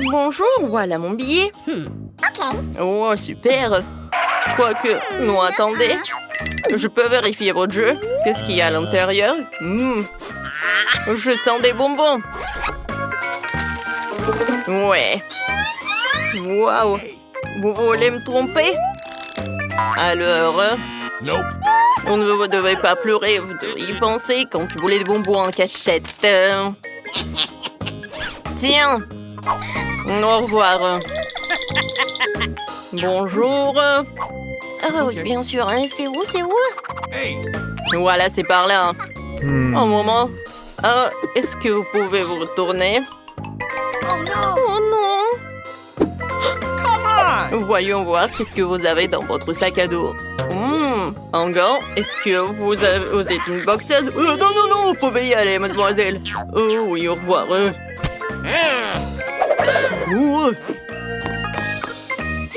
Bonjour, voilà mon billet. Oh, super. Quoique, non, attendez. Je peux vérifier votre jeu? Qu'est-ce qu'il y a à l'intérieur? Je sens des bonbons. Ouais. Waouh. Vous voulez me tromper? Alors... On ne vous devez pas pleurer, vous devez y penser quand tu voulais des bonbons en cachette. Tiens. Au revoir. Bonjour. Ah oui, bien sûr. Hein. C'est où? Voilà, c'est par là. Un moment. Est-ce que vous pouvez vous retourner? Oh non. Voyons voir qu'est-ce que vous avez dans votre sac à dos. Un gant? Est-ce que vous êtes une boxeuse? Non, vous pouvez y aller, mademoiselle. Oh oui, au revoir.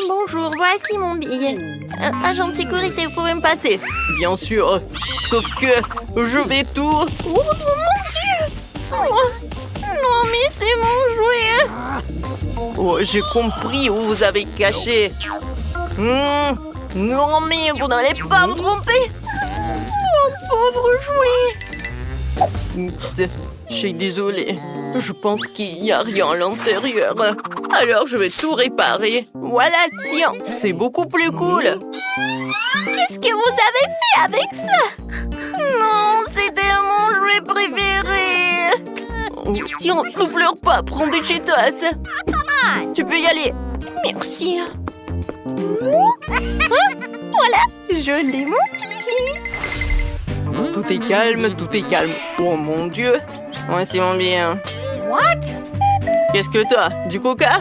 Bonjour, voici mon billet. Agent de sécurité, vous pouvez me passer? Bien sûr, sauf que je vais tout... Oh mon Dieu! Non, mais c'est mon jouet! Oh, j'ai compris où vous avez caché. Non, mais vous n'allez pas me tromper! Mon pauvre jouet! Oups, je suis désolée. Je pense qu'il n'y a rien à l'intérieur. Alors, je vais tout réparer. Voilà, tiens, c'est beaucoup plus cool. Qu'est-ce que vous avez fait avec ça? Non, c'était mon jouet préféré. Oh, tiens, ne pleure pas, prends des Cheetos. Tu peux y aller. Merci. Voilà, je l'ai menti. Tout est calme, tout est calme. Oh mon Dieu. Ouais, c'est mon bien. What? Qu'est-ce que t'as? Du coca?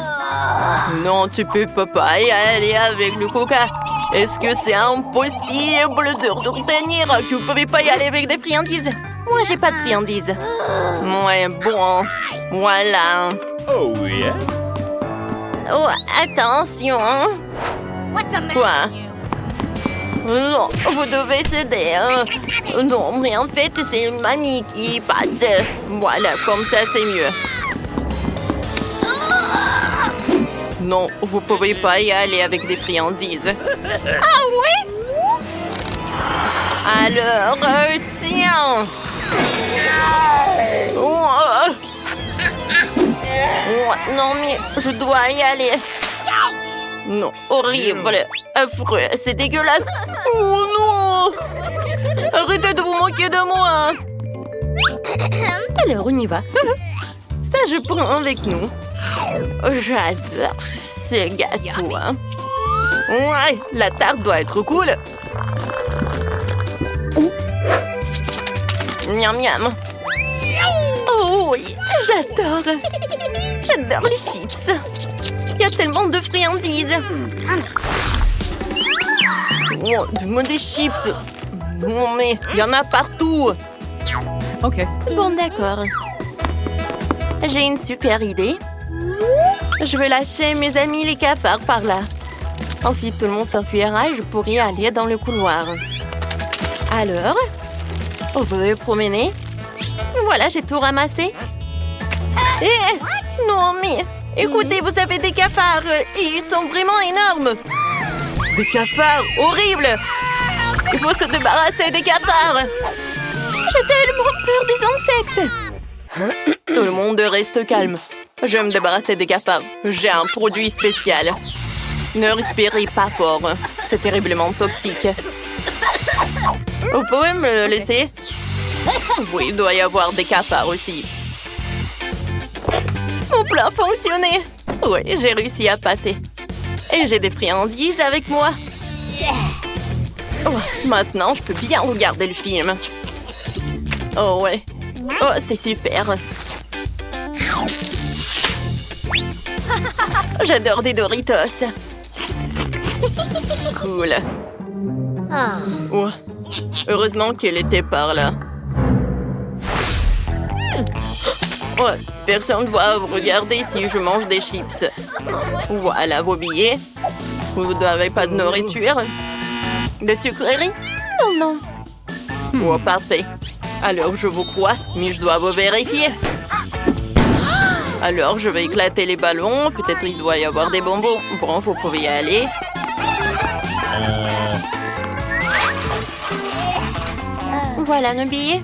Non, tu peux pas y aller avec le coca. Est-ce que c'est impossible de retenir que vous pouvez pas y aller avec des friandises? Moi, j'ai pas de friandises. Ouais, bon. Voilà. Oh, yes. Oh, attention. Quoi? Non, vous devez céder. Non, mais en fait, c'est mamie qui passe. Voilà, comme ça, c'est mieux. Non, vous pouvez pas y aller avec des friandises. Ah oui? Alors, tiens. Non, mais je dois y aller. Non, horrible, affreux, c'est dégueulasse. Oh non! Arrêtez de vous moquer de moi. Alors, on y va. Ça, je prends avec nous. J'adore ce gâteau. Hein. Ouais, la tarte doit être cool. Miam miam. Oh oui, j'adore. J'adore les chips. Il y a tellement de friandises. Oh, donne-moi des chips. Non mais, il y en a partout. Ok. Bon, d'accord. J'ai une super idée. Je vais lâcher mes amis les cafards par là. Ensuite, tout le monde s'enfuira et je pourrai aller dans le couloir. Alors, vous pouvez promener. Voilà, j'ai tout ramassé. Non, mais écoutez, vous avez des cafards et ils sont vraiment énormes. Des cafards horribles. Il faut se débarrasser des cafards. J'ai tellement peur des insectes. Tout le monde reste calme. Je vais me débarrasser des cafards. J'ai un produit spécial. Ne respirez pas fort. C'est terriblement toxique. Vous pouvez me le laisser? Oui, il doit y avoir des cafards aussi. Mon plan fonctionnait. Oui, j'ai réussi à passer. Et j'ai des friandises avec moi. Oh, maintenant, je peux bien regarder le film. Oh ouais. Oh, c'est super. J'adore des Doritos. Cool. Oh, heureusement qu'elle était par là. Oh, personne ne doit regarder si je mange des chips. Voilà vos billets. Vous n'avez pas de nourriture? De sucreries? Non, non. Oh, parfait. Alors, je vous crois, mais je dois vous vérifier. Alors, je vais éclater les ballons. Peut-être il doit y avoir des bonbons. Bon, vous pouvez y aller. Voilà nos billets.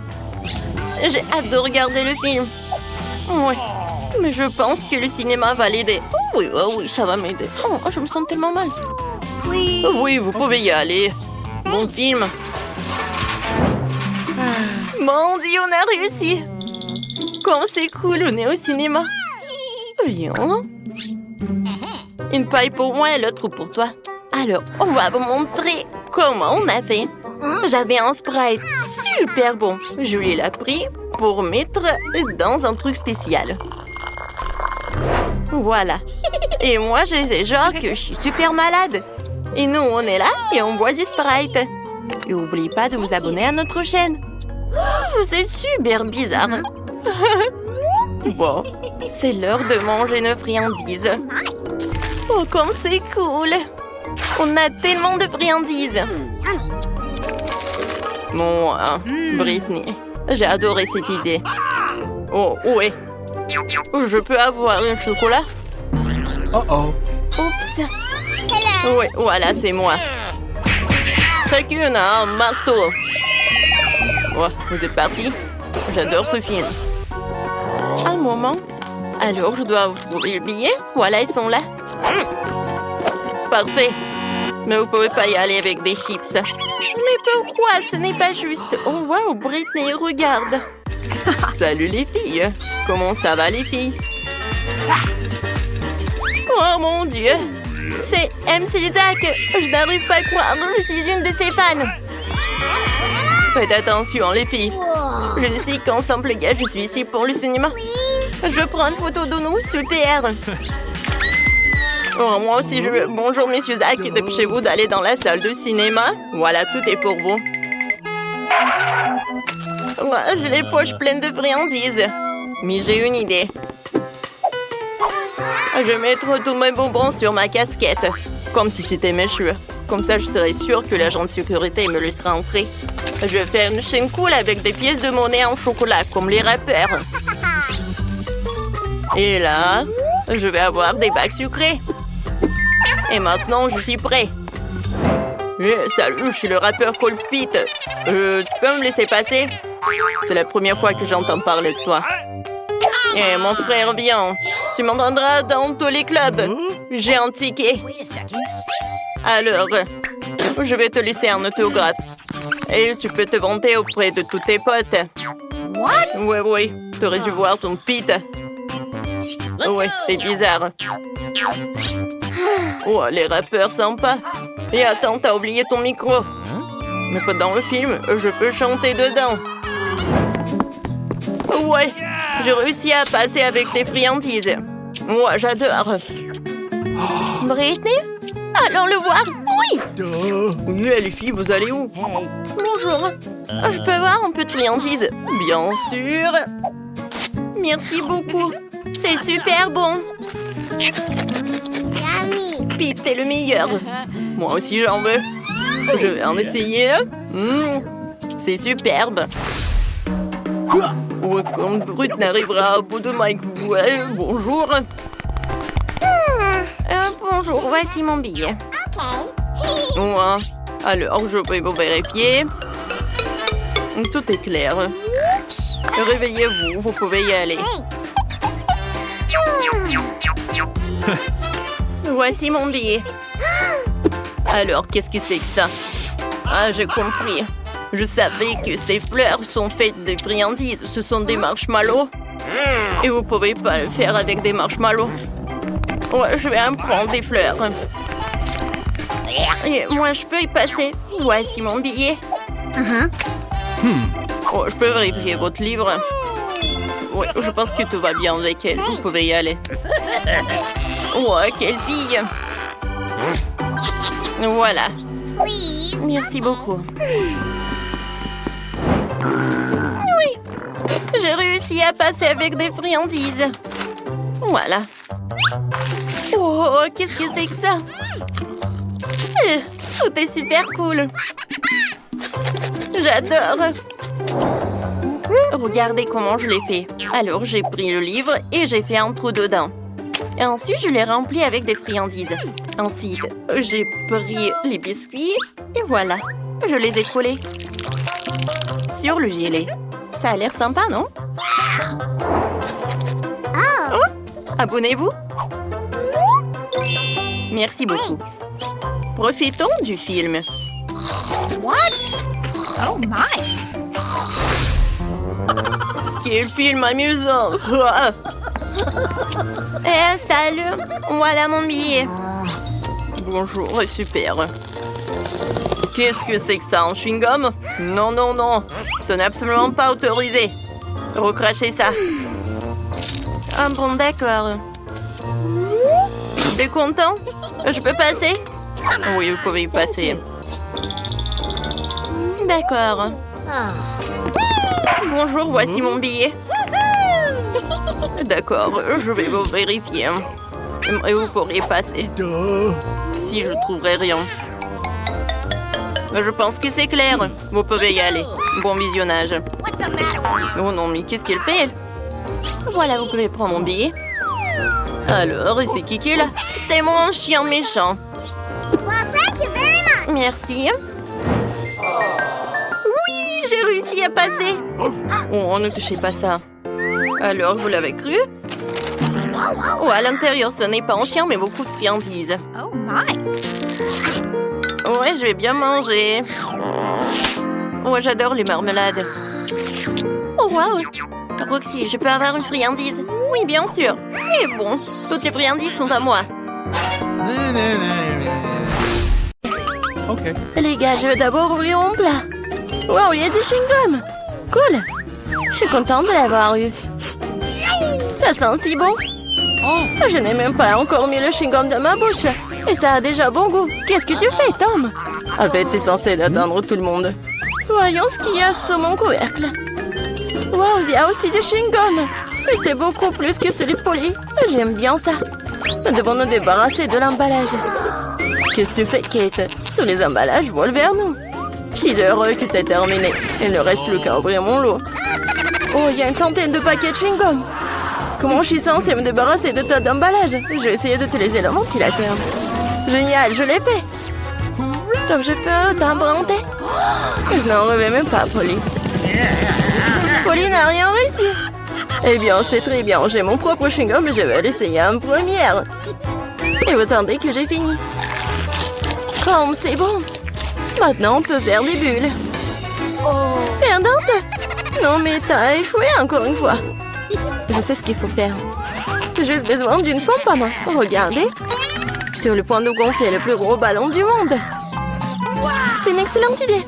J'ai hâte de regarder le film. Oui, mais je pense que le cinéma va l'aider. Oh oui, ça va m'aider. Oh, je me sens tellement mal. Oui, vous pouvez y aller. Bon film. Mon Dieu, on a réussi. Comme c'est cool, on est au cinéma. Viens. Une paille pour moi et l'autre pour toi. Alors, on va vous montrer comment on a fait. J'avais un Sprite super bon. Julie l'a pris pour mettre dans un truc spécial. Voilà. Et moi, je sais genre que je suis super malade. Et nous, on est là et on boit du Sprite. Et n'oubliez pas de vous abonner à notre chaîne. Vous êtes super bizarre. Bon, c'est l'heure de manger nos friandises. Oh, comme c'est cool. On a tellement de friandises. Moi, Britney, j'ai adoré cette idée. Oh, ouais. Je peux avoir un chocolat? Oh. Oups. Oui, voilà, c'est moi. Chacune a un marteau. Ouais, vous êtes partis? J'adore ce film. Un moment. Alors, je dois trouver le billet. Voilà, ils sont là. Parfait. Mais vous pouvez pas y aller avec des chips. Mais pourquoi? Ce n'est pas juste. Oh, wow, Britney, regarde. Salut les filles. Comment ça va les filles? Oh mon Dieu. C'est MC Zach. Je n'arrive pas à croire. Je suis une de ses fans. Faites attention les filles. Je suis qu'ensemble les gars, je suis ici pour le cinéma. Je prends une photo de nous, super. Oh, moi aussi je veux. Bonjour monsieur Zach, dépêchez-vous d'aller dans la salle de cinéma. Voilà, tout est pour vous. Ouais, j'ai les poches pleines de friandises. Mais j'ai une idée. Je vais mettre tous mes bonbons sur ma casquette. Comme si c'était mes cheveux. Comme ça, je serai sûre que l'agent de sécurité me laissera entrer. Je vais faire une chaîne cool avec des pièces de monnaie en chocolat, comme les rappeurs. Et là, je vais avoir des bacs sucrés. Et maintenant, je suis prêt. Salut, je suis le rappeur Colpit. Tu peux me laisser passer? C'est la première fois que j'entends parler de toi. Et mon frère, viens. Tu m'entendras dans tous les clubs. J'ai un ticket. Alors, je vais te laisser un autographe. Et tu peux te vanter auprès de tous tes potes. Oui. T'aurais dû voir ton pit. Ouais, c'est bizarre. Oh, les rappeurs sympas. Et attends, t'as oublié ton micro. Mais pas dans le film, je peux chanter dedans. Ouais, j'ai réussi à passer avec tes friandises. Moi, j'adore. Britney? Allons le voir. Oui. Oui, les filles, vous allez où? Bonjour. Je peux avoir un peu de friandises? Bien sûr. Merci beaucoup. C'est super bon. Pete, t'es le meilleur. Moi aussi, j'en veux. Je vais en essayer. C'est superbe. Ouais, quand Brut n'arrivera au bout de Mike. Ouais, bonjour. Bonjour, voici mon billet. Ouais. Alors, je vais vous vérifier. Tout est clair. Réveillez-vous, vous pouvez y aller. Voici mon billet. Alors, qu'est-ce que c'est que ça? Ah, j'ai compris. Je savais que ces fleurs sont faites de friandises. Ce sont des marshmallows. Et vous pouvez pas le faire avec des marshmallows. Ouais, je vais en prendre des fleurs. Et moi, je peux y passer. Voici mon billet. Oh, je peux vérifier votre livre? Oui, je pense que tout va bien avec elle. Vous pouvez y aller. Ouais, quelle fille! Voilà. Merci beaucoup. Oui, j'ai réussi à passer avec des friandises. Voilà. Oh, qu'est-ce que c'est que ça? Tout est super cool. J'adore. Regardez comment je l'ai fait. Alors, j'ai pris le livre et j'ai fait un trou dedans. Et ensuite, je l'ai rempli avec des friandises. Ensuite, j'ai pris les biscuits et voilà. Je les ai collés sur le gilet. Ça a l'air sympa, non? Oh, abonnez-vous. Merci beaucoup. Profitons du film. What? Oh my! Quel film amusant! Salut! Voilà mon billet. Bonjour, super. Qu'est-ce que c'est que ça, un chewing-gum? Non, non, non. Ce n'est absolument pas autorisé. Recrachez ça. Ah bon, d'accord. T'es content? Je peux passer? Oui, vous pouvez y passer. D'accord. Bonjour, voici mon billet. D'accord, je vais vous vérifier. Et vous pourriez passer. Si je ne trouverai rien. Je pense que c'est clair. Vous pouvez y aller. Bon visionnage. Oh non, mais qu'est-ce qu'elle fait? Voilà, vous pouvez prendre mon billet. Alors, c'est qui est là? C'est mon chien méchant. Merci. Oui, j'ai réussi à passer. Oh, ne touchez pas ça. Alors, vous l'avez cru? Oh, à l'intérieur, ce n'est pas un chien, mais beaucoup de friandises. Oh my! Ouais, je vais bien manger. Ouais, j'adore les marmelades. Oh, wow! Roxy, je peux avoir une friandise? Oui, bien sûr. Et bon, toutes les friandises sont à moi. Ok. Les gars, je veux d'abord ouvrir mon plat. Wow, il y a du chewing-gum. Cool. Je suis contente de l'avoir eu. Ça sent si bon. Je n'ai même pas encore mis le chewing-gum dans ma bouche. Et ça a déjà bon goût. Qu'est-ce que tu fais, Tom? En fait, t'es censé atteindre tout le monde. Voyons ce qu'il y a sur mon couvercle. Wow, il y a aussi du chewing-gum. Mais c'est beaucoup plus que celui de Polly. J'aime bien ça. Nous devons nous débarrasser de l'emballage. Qu'est-ce que tu fais, Kate? Tous les emballages volent vers nous. Je suis heureux que t'aies terminé. Il ne reste plus qu'à ouvrir mon lot. Oh, il y a une centaine de paquets de chewing-gum. Comment je suis censée me débarrasser de tas d'emballages? Je vais essayer d'utiliser le ventilateur. Génial, je l'ai fait. Donc je peux t'emprunter? Je n'en rêvais même pas, Polly. Polly n'a rien réussi. Eh bien, c'est très bien. J'ai mon propre chewing-gum et je vais l'essayer en première. Et vous attendez que j'ai fini. Comme c'est bon. Maintenant, on peut faire des bulles. Perdante? Non, mais t'as échoué encore une fois. Je sais ce qu'il faut faire. J'ai juste besoin d'une pompe à main. Regardez. Je suis sur le point de gonfler le plus gros ballon du monde. C'est une excellente idée.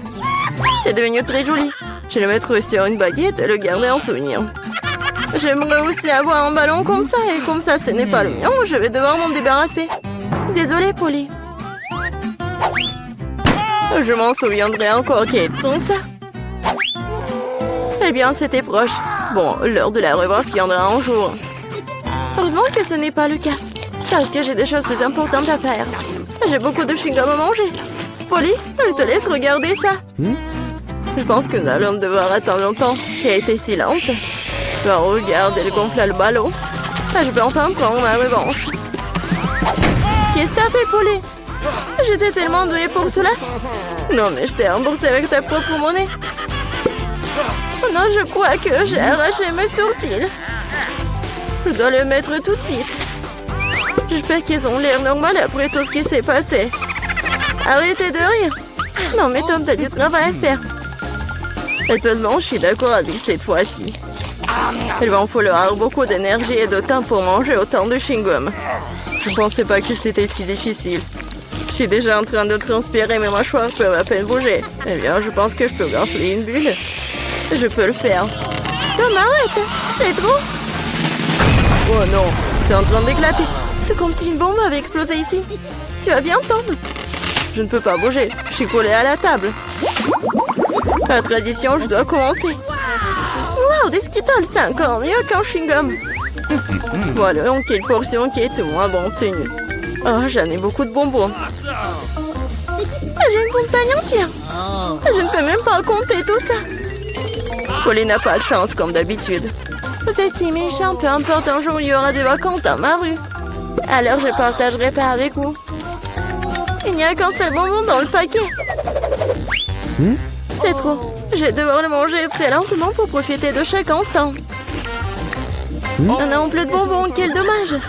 C'est devenu très joli. Je vais le mettre sur une baguette et le garder en souvenir. J'aimerais aussi avoir un ballon comme ça. Et comme ça, ce n'est pas le mien, je vais devoir m'en débarrasser. Désolée, Polly. Je m'en souviendrai encore, Kate. Prends ça. Eh bien, c'était proche. Bon, l'heure de la revanche viendra un jour. Heureusement que ce n'est pas le cas. Parce que j'ai des choses plus importantes à faire. J'ai beaucoup de chewing-gum à manger. Polly, je te laisse regarder ça. Je pense que nous allons devoir attendre longtemps. Kate est si lente. Regarde, elle gonfle le ballon. Je peux enfin prendre ma revanche. Qu'est-ce que t'as fait, Polly? J'étais tellement douée pour cela. Non, mais je t'ai remboursé avec ta propre monnaie. Oh non, je crois que j'ai arraché mes sourcils. Je dois le mettre tout de suite. J'espère qu'ils ont l'air normal après tout ce qui s'est passé. Arrêtez de rire. Non, mais Tom, t'as du travail à faire. Étonnamment, je suis d'accord avec cette fois-ci. Il va en falloir beaucoup d'énergie et de temps pour manger autant de chewing-gum. Je ne pensais pas que c'était si difficile. Je suis déjà en train de transpirer, mes mâchoires peuvent à peine bouger. Eh bien, je pense que je peux gonfler une bulle. Je peux le faire. Tom, arrête! C'est trop! Oh non, c'est en train d'éclater. C'est comme si une bombe avait explosé ici. Tu vas bien, Tom? Je ne peux pas bouger. Je suis collée à la table. La tradition, je dois commencer. Wow, des Skittles, c'est encore mieux qu'un chewing-gum. Voilà, donc quelle portion qui est moins bon obtenue. Oh, j'en ai beaucoup de bonbons. J'ai une montagne entière. Je ne peux même pas compter tout ça. Polly n'a pas de chance comme d'habitude. Vous êtes si méchant, peu importe, un jour il y aura des vacances dans ma rue. Alors je partagerai pas avec vous. Il n'y a qu'un seul bonbon dans le paquet. C'est trop. Je vais devoir le manger très lentement pour profiter de chaque instant. On n'a plus de bonbons, quel dommage.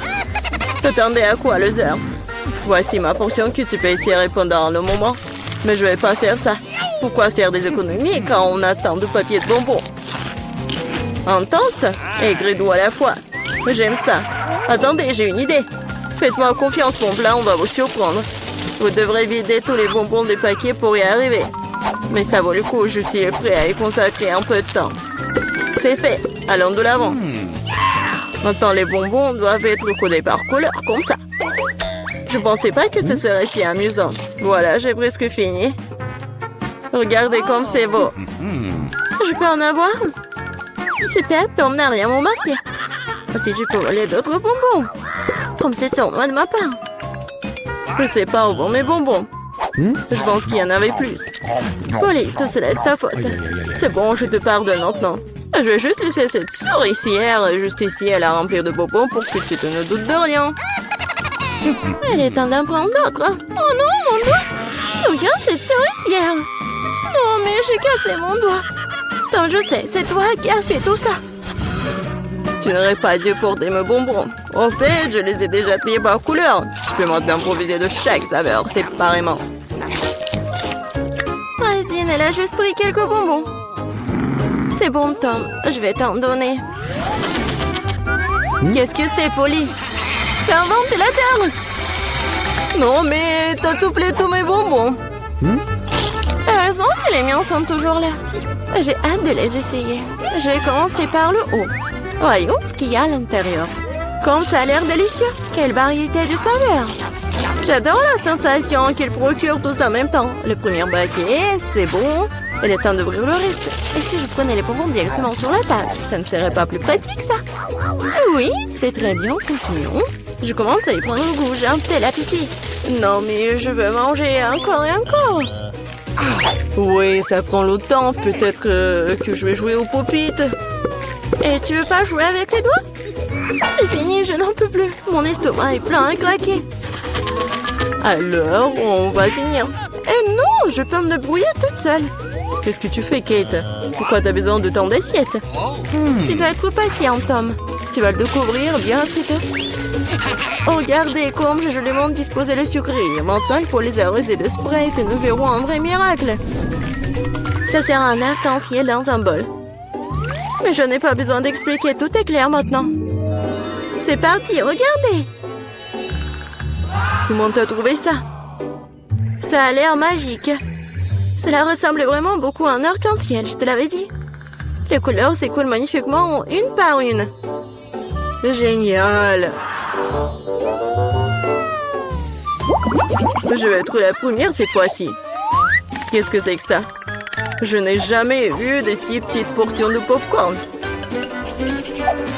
T'attendais à quoi, loser? Voici ma portion que tu peux étirer pendant le moment. Mais je vais pas faire ça. Pourquoi faire des économies quand on a tant de papier de bonbons? Intense et gris-doux à la fois. J'aime ça. Attendez, j'ai une idée. Faites-moi confiance, mon plat, on va vous surprendre. Vous devrez vider tous les bonbons des paquets pour y arriver. Mais ça vaut le coup, je suis prêt à y consacrer un peu de temps. C'est fait, allons de l'avant. Maintenant, les bonbons doivent être codés par couleur, comme ça. Je pensais pas que ce serait si amusant. Voilà, j'ai presque fini. Regardez comme c'est beau. Je peux en avoir? Super, Tom n'a rien remarqué. Si tu peux voler d'autres bonbons. Comme c'est ça, moi de ma part. Je sais pas où vont mes bonbons. Je pense qu'il y en avait plus. Polly, tout cela est de ta faute. C'est bon, je te pardonne maintenant. Je vais juste laisser cette souricière juste ici à la remplir de bonbons pour que tu te ne doutes de rien. Il est temps d'en prendre d'autres. Oh non, mon doigt! D'où vient cette souricière? Non, mais j'ai cassé mon doigt. Tom, je sais, c'est toi qui as fait tout ça. Tu n'aurais pas dû porter mes bonbons. En fait, je les ai déjà triés par couleur. Tu peux maintenant profiter de chaque saveur séparément. Aldine, elle a juste pris quelques bonbons. C'est bon, Tom. Je vais t'en donner. Qu'est-ce que c'est, Polly? C'est un ventilateur. Non, mais t'as soufflé tous mes bonbons. Heureusement que les miens sont toujours là. J'ai hâte de les essayer. Je vais commencer par le haut. Voyons ce qu'il y a à l'intérieur. Comme ça a l'air délicieux. Quelle variété de saveurs. J'adore la sensation qu'il procure tous en même temps. Le premier paquet, c'est bon. Il est temps d'ouvrir le reste. Et si je prenais les bonbons directement sur la table, ça ne serait pas plus pratique, ça? Oui, c'est très bien. Continuons. Je commence à y prendre le goût. J'ai un tel appétit. Non, mais je veux manger encore et encore. Oui, ça prend le temps. Peut-être que je vais jouer au pop-it. Et tu veux pas jouer avec les doigts? C'est fini, je n'en peux plus. Mon estomac est plein à craquer. Alors, on va finir. Eh non, je peux me débrouiller toute seule. Qu'est-ce que tu fais, Kate? Pourquoi t'as besoin de tant d'assiettes? Tu dois être patient, Tom. Tu vas le découvrir bien assez tôt. Oh, regardez comme je lui montre disposer les sucreries. Maintenant, il faut les arroser de Sprite et nous verrons un vrai miracle. Ça sert à un arc-en-ciel dans un bol. Mais je n'ai pas besoin d'expliquer, tout est clair maintenant. C'est parti, regardez. Comment t'as trouvé ça? Ça a l'air magique. Cela ressemble vraiment beaucoup à un arc-en-ciel, je te l'avais dit. Les couleurs s'écoulent magnifiquement une par une. Génial. Je vais être la première cette fois-ci. Qu'est-ce que c'est que ça? Je n'ai jamais vu de si petites portions de popcorn.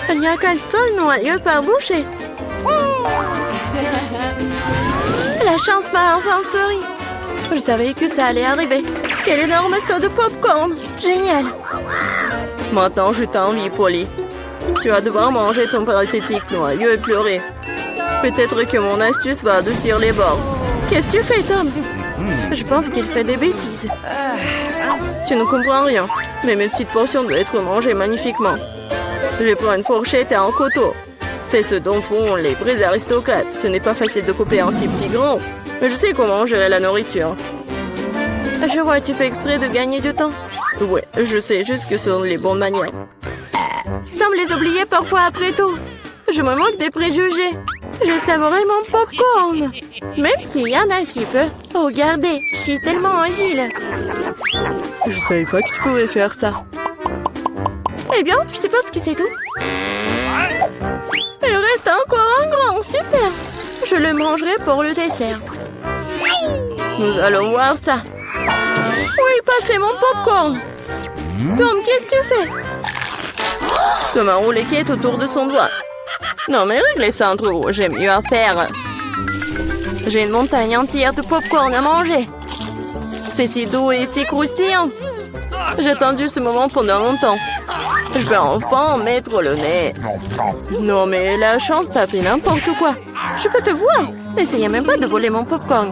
Il n'y a qu'un seul noyau par bouchée. La chance m'a enfin souri. Je savais que ça allait arriver. Quel énorme saut de popcorn. Génial. Maintenant, je t'envie, Polly. Tu vas devoir manger ton pathétique noyau et pleurer. Peut-être que mon astuce va adoucir les bords. Qu'est-ce que tu fais, Tom? Je pense qu'il fait des bêtises. Tu ne comprends rien. Mais mes petites portions doivent être mangées magnifiquement. Je prends une fourchette et un couteau. C'est ce dont font les vrais aristocrates. Ce n'est pas facile de couper un si petit grand. Mais je sais comment gérer la nourriture. Je vois, tu fais exprès de gagner du temps. Ouais, je sais juste que ce sont les bonnes manières. Tu sembles les oublier parfois après tout. Je me moque des préjugés. Je savourais mon popcorn. Même s'il y en a si peu. Oh, regardez, je suis tellement agile. Je savais pas que tu pouvais faire ça. Eh bien, je suppose que c'est tout. Il reste encore un grand, super. Je le mangerai pour le dessert. Nous allons voir ça. Oui, passez mon popcorn. Tom, qu'est-ce que tu fais? Tom a roulé Kate autour de son doigt. Non, mais réglez ça entre vous, j'ai mieux à faire. J'ai une montagne entière de popcorn à manger. C'est si doux et si croustillant. J'ai attendu ce moment pendant longtemps. Je vais enfin en mettre le nez. Non mais la chance t'as fait n'importe quoi. Je peux te voir. N'essayez même pas de voler mon popcorn.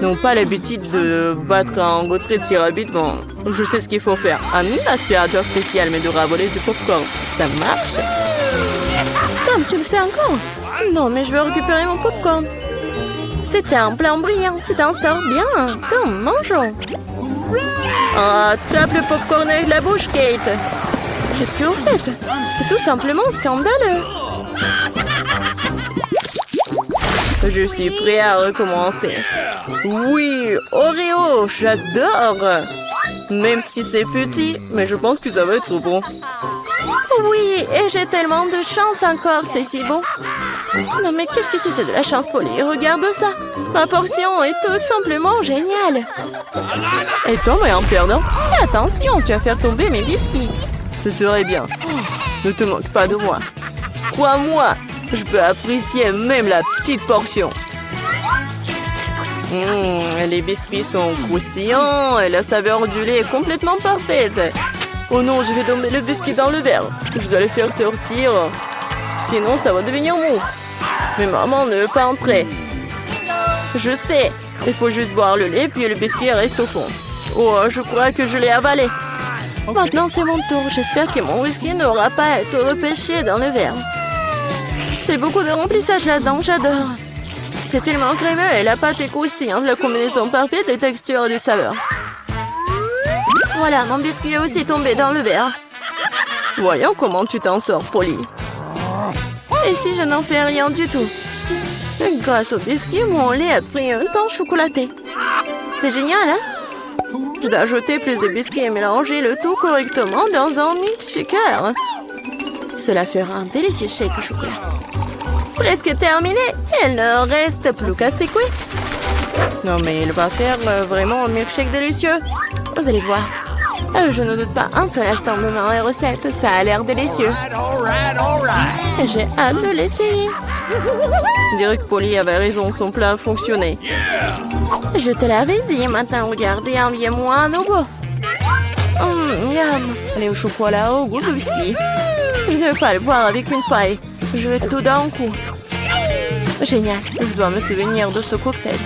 N'ont pas l'habitude de battre en retraite si rapidement. Je sais ce qu'il faut faire. Un aspirateur spécial m'aidera à voler du popcorn. Ça marche. Tom, tu le fais encore? Non, mais je veux récupérer mon popcorn. C'était un plan brillant. Tu t'en sors bien. Tom, mangeons. Ah, tape le popcorn avec la bouche, Kate. Qu'est-ce que vous faites? C'est tout simplement scandaleux. Je suis prêt à recommencer. Oui, Oreo, j'adore. Même si c'est petit, mais je pense que ça va être bon. Oui, et j'ai tellement de chance encore, c'est si bon. Non mais qu'est-ce que tu sais de la chance, Polly? Regarde ça. Ma portion est tout simplement géniale. Et Tom est un perdant. Mais attention, tu vas faire tomber mes biscuits. Ce serait bien. Ne te moque pas de moi. Crois-moi, je peux apprécier même la petite portion. Les biscuits sont croustillants et la saveur du lait est complètement parfaite. Oh non, je vais tomber le biscuit dans le verre. Je dois le faire sortir. Sinon, ça va devenir mou. Mais maman ne veut pas entrer. Je sais. Il faut juste boire le lait puis le biscuit reste au fond. Oh, je crois que je l'ai avalé. Maintenant, c'est mon tour. J'espère que mon whisky n'aura pas à être repêché dans le verre. C'est beaucoup de remplissage là-dedans, j'adore. C'est tellement crémeux et la pâte est croustillante, la combinaison parfaite de texture et de saveur. Voilà, mon biscuit est aussi tombé dans le verre. Voyons comment tu t'en sors, Polly. Et si je n'en fais rien du tout? Grâce au biscuit, mon lait a pris un temps chocolaté. C'est génial, hein? Je dois ajouter plus de biscuits et mélanger le tout correctement dans un milkshaker. Cela fera un délicieux shake au chocolat. Presque terminé. Il ne reste plus qu'à secouer. Non, mais il va faire vraiment un milkshake délicieux. Vous allez voir. Je ne doute pas un seul instant de ma recette. Ça a l'air délicieux. J'ai hâte de l'essayer. Je dirais que Polly avait raison. Son plat a fonctionné. Je te l'avais dit. Maintenant, regardez, enviez-moi un nouveau. Miam. Allez au chocolat, au goût de biscuit. Je ne vais pas le boire avec une paille. Je vais tout d'un coup. Génial. Je dois me souvenir de ce cocktail.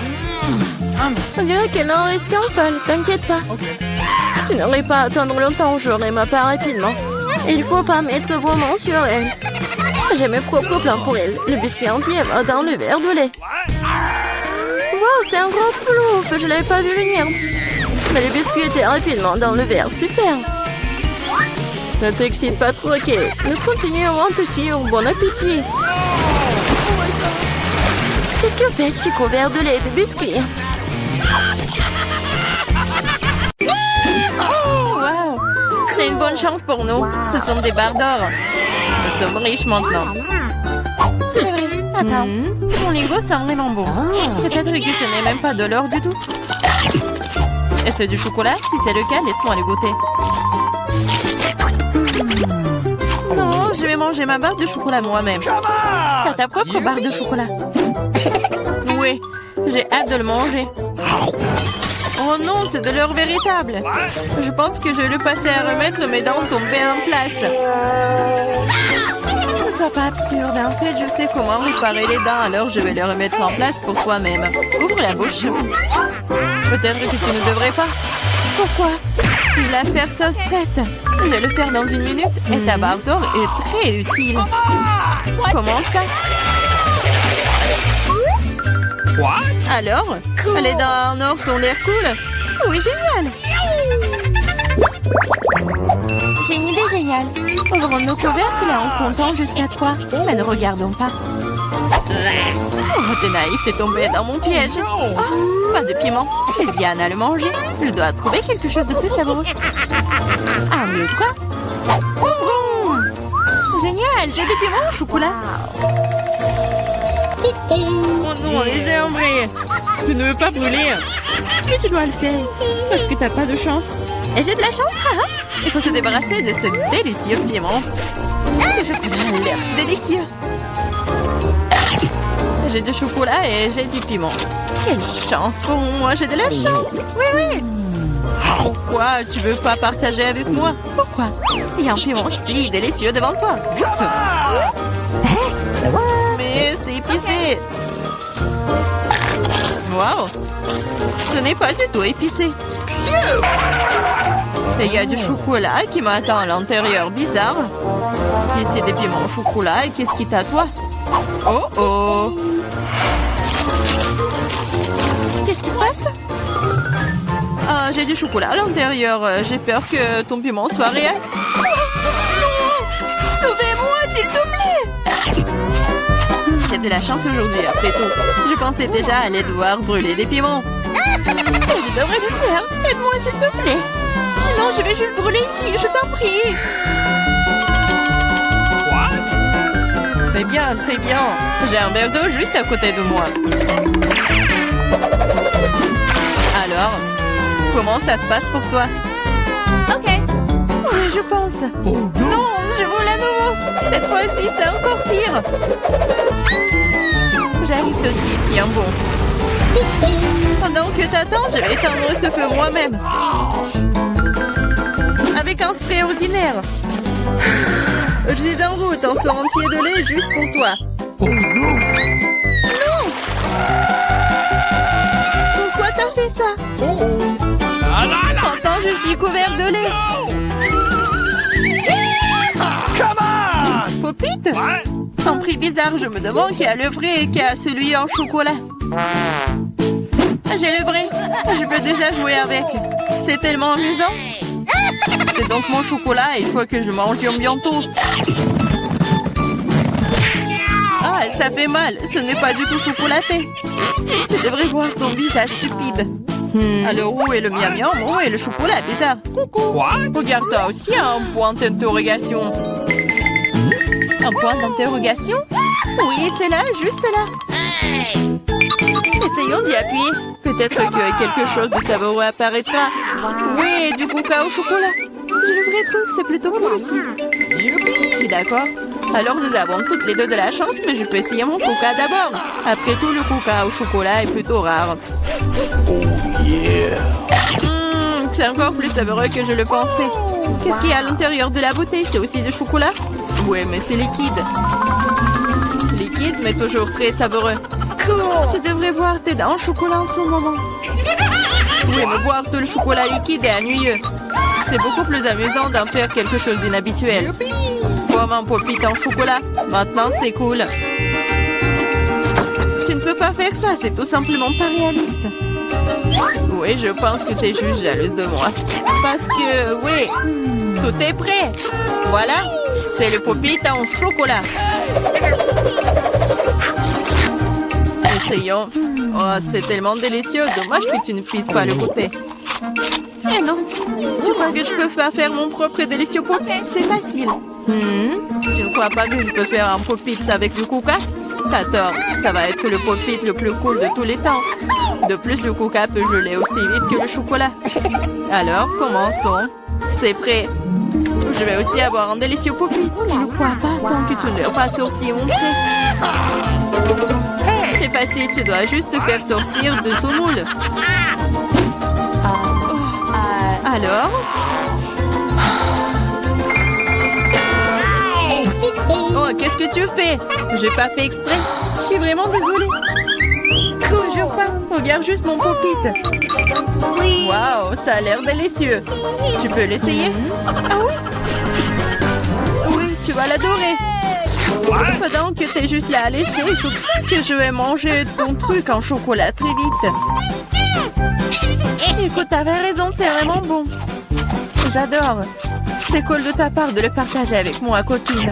On dirait qu'il n'en reste qu'un seul. T'inquiète pas. Tu n'aurais pas à attendre longtemps. J'aurai ma part rapidement. Il ne faut pas mettre vos mains sur elle. J'ai mes propres plans pour elle. Le biscuit entier va dans le verre de lait. Wow, c'est un gros plouf. Je ne l'avais pas vu venir. Mais le biscuit était rapidement dans le verre. Super. Ne t'excite pas trop, ok. Nous continuerons à te suivre. Bon appétit. Qu'est-ce que fait Chico? Verre de lait et de biscuits. Oh, wow. C'est une bonne chance pour nous. Ce sont des barres d'or. Nous sommes riches maintenant. C'est vrai. Attends. Mon lingot sent vraiment bon. Peut-être que ce n'est même pas de l'or du tout. Est-ce du chocolat? Si c'est le cas, laisse-moi le goûter. Non, je vais manger ma barre de chocolat moi-même. T'as ta propre barre de chocolat. Oui, j'ai hâte de le manger. Oh non, c'est de l'or véritable. Je pense que je vais le passer à remettre mes dents tombées en place. Ne sois pas absurde. En fait, je sais comment réparer les dents, alors je vais les remettre en place pour toi-même. Ouvre la bouche. Peut-être que tu ne devrais pas. Pourquoi? Je la faire sauce prête. Je vais le faire dans 1 minute et ta barre d'or est très utile. Comment ça? What? Alors, les dents en or sont l'air cool? Oui, génial! J'ai une idée géniale. Ouvrons nos couvercles en comptant jusqu'à 3. Mais ne regardons pas. Oh, t'es naïf, t'es tombé dans mon piège. Oh, pas de piment. Aide Diane à le manger. Je dois trouver quelque chose de plus savoureux. 1, 2, 3. Ouvrons! Génial, j'ai des piments au chocolat. Oh non, j'ai embrayé. Je ne veux pas brûler. Mais tu dois le faire. Parce que t'as pas de chance. Et j'ai de la chance, haha. Il faut se débarrasser de ce délicieux piment. Ce chocolat a l'air délicieux. J'ai du chocolat et j'ai du piment. Quelle chance pour moi, j'ai de la chance. Oui, oui. Quoi? Tu veux pas partager avec moi? Pourquoi? Il y a un piment si délicieux devant toi. Mais c'est épicé. Wow! Ce n'est pas du tout épicé. Et il y a du chocolat qui m'attend à l'intérieur. Bizarre. Si c'est des piments au chocolat, qu'est-ce qui t'attend? Oh oh! Qu'est-ce qui se passe? Ah, j'ai du chocolat à l'intérieur. J'ai peur que ton piment soit réel. Oh, non! Sauvez-moi, s'il te plaît! J'ai de la chance aujourd'hui, après tout. Je pensais déjà aller devoir brûler des piments. Je devrais le faire. Aide-moi, s'il te plaît. Sinon, je vais juste brûler ici, je t'en prie. Très bien, très bien. J'ai un verre d'eau juste à côté de moi. Alors, comment ça se passe pour toi? OK. Oui, je pense. Non, je roule à nouveau. Cette fois-ci, c'est encore pire. J'arrive tout de suite, tiens bon. Pendant que t'attends, je vais éteindre ce feu moi-même. Avec un spray ordinaire. Je suis en route, un seau entier de lait juste pour toi. Oh non! Non! Pourquoi t'as fait ça? Pourtant, je suis couvert de lait. Come on! Popite? Un prix bizarre, je me demande qui a le vrai et qui a celui en chocolat. J'ai le vrai. Je peux déjà jouer avec. C'est tellement amusant. C'est donc mon chocolat et il faut que je le mange bientôt. Ah, ça fait mal. Ce n'est pas du tout chocolaté. Tu devrais voir ton visage stupide. Alors où est le miam miam? Où est le chocolat bizarre? Regarde, toi aussi un point d'interrogation. Un point d'interrogation? Oui, c'est là, juste là. Essayons d'y appuyer. Peut-être que quelque chose de savoureux apparaîtra. Oui, du coca au chocolat. J'ai le vrai truc, c'est plutôt cool aussi. Je suis d'accord. Alors nous avons toutes les deux de la chance, mais je peux essayer mon coca d'abord. Après tout, le coca au chocolat est plutôt rare. C'est encore plus savoureux que je le pensais. Qu'est-ce qu'il y a à l'intérieur de la bouteille? C'est aussi du chocolat? Oui, mais c'est liquide. Liquide, mais toujours très savoureux. Cool. Tu devrais voir tes dents en chocolat en ce moment. Oui, mais boire tout le chocolat liquide est ennuyeux. C'est beaucoup plus amusant d'en faire quelque chose d'inhabituel. Comme un popite en chocolat. Maintenant, c'est cool. Tu ne peux pas faire ça, c'est tout simplement pas réaliste. Oui, je pense que tu es juste jalouse de moi. Parce que, oui, tout est prêt. Voilà, c'est le popite en chocolat. Essayons. Oh, c'est tellement délicieux. Dommage que tu ne puisses pas le goûter. Eh non. Tu crois que je peux pas faire mon propre délicieux popite? C'est facile. Tu ne crois pas que je peux faire un popite avec du coca? T'as tort. Ça va être le popite le plus cool de tous les temps. De plus, le coca peut geler aussi vite que le chocolat. Alors, commençons. C'est prêt. Je vais aussi avoir un délicieux popite. Je ne crois pas tant que tu ne l'as pas sorti, mon frère. C'est facile, tu dois juste te faire sortir de son moule. Alors? Oh, qu'est-ce que tu fais? J'ai pas fait exprès. Je suis vraiment désolée. Toujours pas. Regarde juste mon popite. Waouh, ça a l'air délicieux. Tu peux l'essayer? Ah oui? Oui, tu vas l'adorer. Pendant que t'es juste là à lécher, surtout que je vais manger ton truc en chocolat très vite. Écoute, t'avais raison, c'est vraiment bon. J'adore. C'est cool de ta part de le partager avec moi, copine.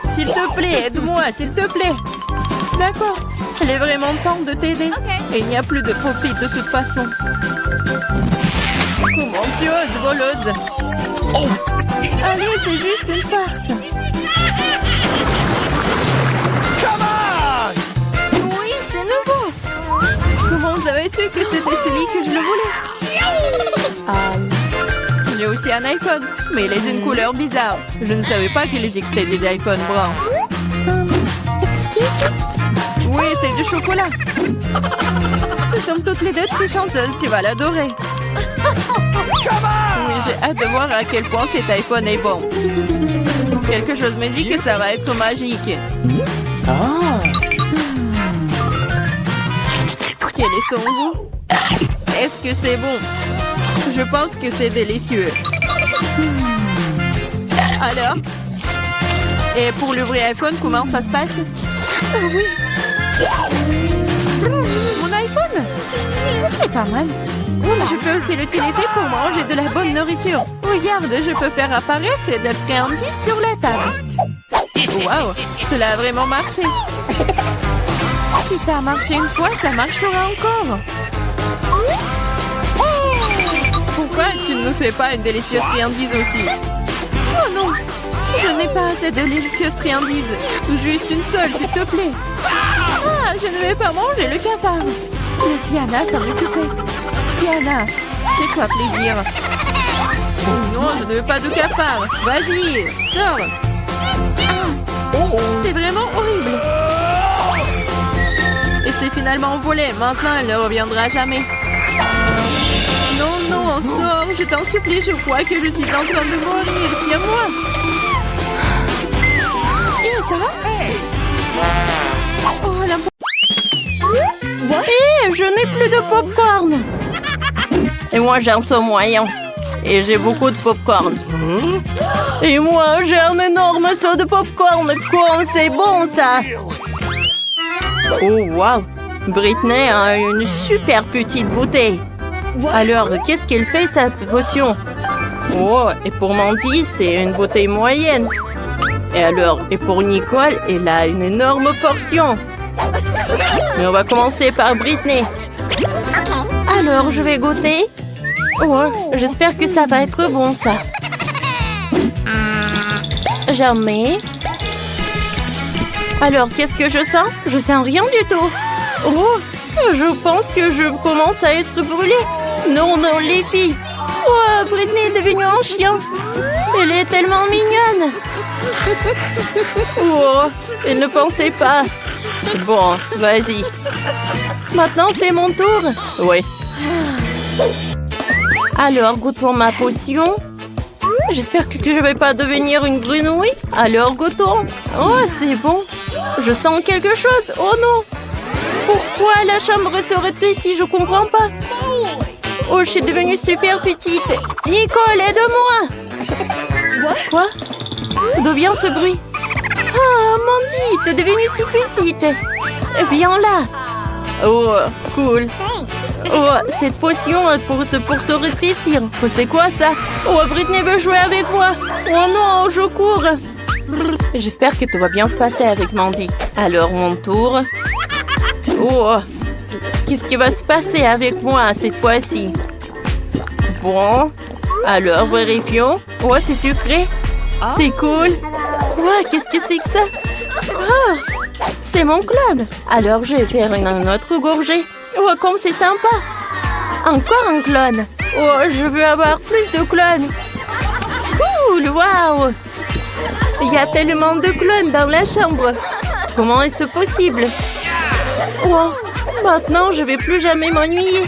S'il te plaît, aide-moi, s'il te plaît. D'accord. Il est vraiment temps de t'aider. Et il n'y a plus de popite de toute façon. Comment tu oses, voleuse? Allez, c'est juste une farce. Oui, c'est nouveau. Comment vous avez su que c'était celui que je le voulais? J'ai aussi un iPhone, mais il est d'une couleur bizarre. Je ne savais pas qu'il existait des iPhones bruns. Oui, c'est du chocolat. Nous sommes toutes les deux très chanceuses. Tu vas l'adorer. Oui, j'ai hâte de voir à quel point cet iPhone est bon. Quelque chose me dit que ça va être magique. Quel est son goût? Est-ce que c'est bon? Je pense que c'est délicieux. Alors? Et pour le vrai iPhone, comment ça se passe? Oh oui. Mon iPhone? C'est pas mal. Je peux aussi l'utiliser pour manger de la bonne nourriture. Regarde, je peux faire apparaître des friandises sur la table. Waouh, cela a vraiment marché. Si ça a marché une fois, ça marchera encore. Pourquoi tu ne me fais pas une délicieuse friandise aussi? Oh non, je n'ai pas assez de délicieuses friandises. Juste une seule, s'il te plaît. Ah, je ne vais pas manger le cafard. Laisse Diana s'en occuper. Diana, fais-toi plaisir. Non, je ne veux pas de cafard. Vas-y, sors. C'est vraiment horrible. Et c'est finalement volé. Maintenant, elle ne reviendra jamais. Non, non, sors. Je t'en supplie, je crois que je suis en train de mourir. Tiens-moi. Ça va? Oh, la... Hé, je n'ai plus de popcorn. Et moi, j'ai un seau moyen. Et j'ai beaucoup de popcorn. Et moi, j'ai un énorme seau de popcorn. Comme c'est bon, ça. Oh, wow. Britney a une super petite bouteille. Alors, qu'est-ce qu'elle fait, sa potion? Oh, et pour Mandy, c'est une bouteille moyenne. Et alors, et pour Nicole, elle a une énorme portion. Mais on va commencer par Britney. Alors, je vais goûter. Oh, j'espère que ça va être bon, ça. Jamais. Alors, qu'est-ce que je sens? Je sens rien du tout. Oh, je pense que je commence à être brûlée. Non, non, les filles. Oh, Britney est devenue un chien. Elle est tellement mignonne. Oh, elle ne pensait pas. Bon, vas-y. Maintenant, c'est mon tour. Oui. Alors, goûtons ma potion. J'espère que je ne vais pas devenir une grenouille. Alors, goûtons. Oh, c'est bon. Je sens quelque chose. Oh non. Pourquoi la chambre se rétrécit? Je comprends pas. Oh, je suis devenue super petite. Nicole, aide-moi. Quoi? D'où vient ce bruit? Oh, Mandy, t'es devenue si petite. Viens là. Oh, cool. Oh, cette potion pour se rétrécir. C'est quoi ça? Oh, Britney veut jouer avec moi. Oh non, je cours. J'espère que tout va bien se passer avec Mandy. Alors, mon tour. Oh, qu'est-ce qui va se passer avec moi cette fois-ci? Bon, alors vérifions. Oh, c'est sucré. C'est cool. Ouais, qu'est-ce que c'est que ça? Ah, c'est mon clone. Alors, je vais faire une autre gorgée. Oh, comme c'est sympa. Encore un clone. Oh, je veux avoir plus de clones. Cool, waouh. Il y a tellement de clones dans la chambre. Comment est-ce possible? Oh, maintenant, je vais plus jamais m'ennuyer.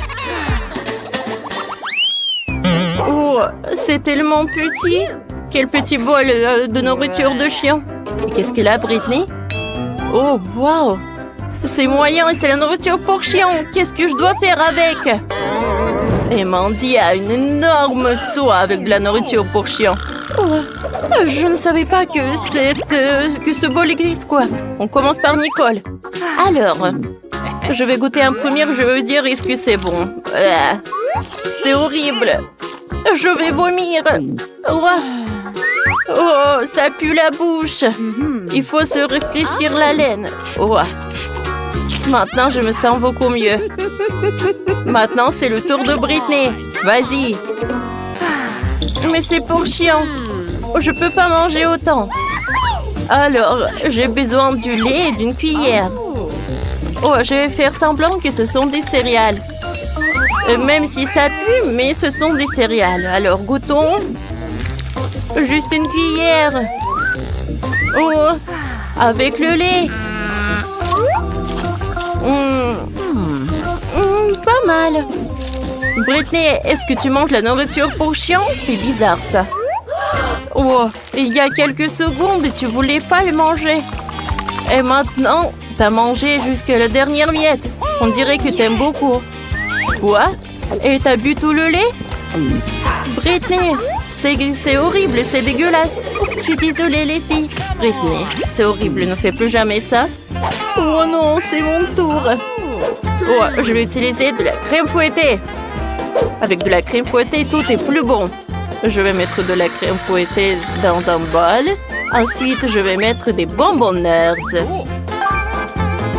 Oh, c'est tellement petit. Quel petit bol de nourriture de chien. Et qu'est-ce qu'elle a, Britney? Oh, waouh. C'est moyen et c'est la nourriture pour chien. Qu'est-ce que je dois faire avec? Et Mandy a une énorme seau avec de la nourriture pour chien. Oh, je ne savais pas que ce bol existe, quoi. On commence par Nicole. Alors, je vais goûter un premier, je veux dire, est-ce que c'est bon? C'est horrible. Je vais vomir. Oh, ça pue la bouche. Il faut se réfléchir la laine. Oh. Maintenant, je me sens beaucoup mieux. Maintenant, c'est le tour de Britney. Vas-y. Mais c'est pour chien. Je peux pas manger autant. Alors, j'ai besoin du lait et d'une cuillère. Oh, je vais faire semblant que ce sont des céréales. Même si ça pue, mais ce sont des céréales. Alors, goûtons. Juste une cuillère. Oh, avec le lait. Pas mal. Britney, est-ce que tu manges la nourriture pour chien? C'est bizarre, ça. Oh, il y a quelques secondes, tu voulais pas le manger. Et maintenant, t'as mangé jusqu'à la dernière miette. On dirait que t'aimes beaucoup. Quoi? Et t'as bu tout le lait? Britney, c'est horrible, c'est dégueulasse. Oups, je suis désolée, les filles. Britney, c'est horrible, ne fais plus jamais ça. Oh non, c'est mon tour. Oh, je vais utiliser de la crème fouettée. Avec de la crème fouettée, tout est plus bon. Je vais mettre de la crème fouettée dans un bol. Ensuite, je vais mettre des bonbons nerds.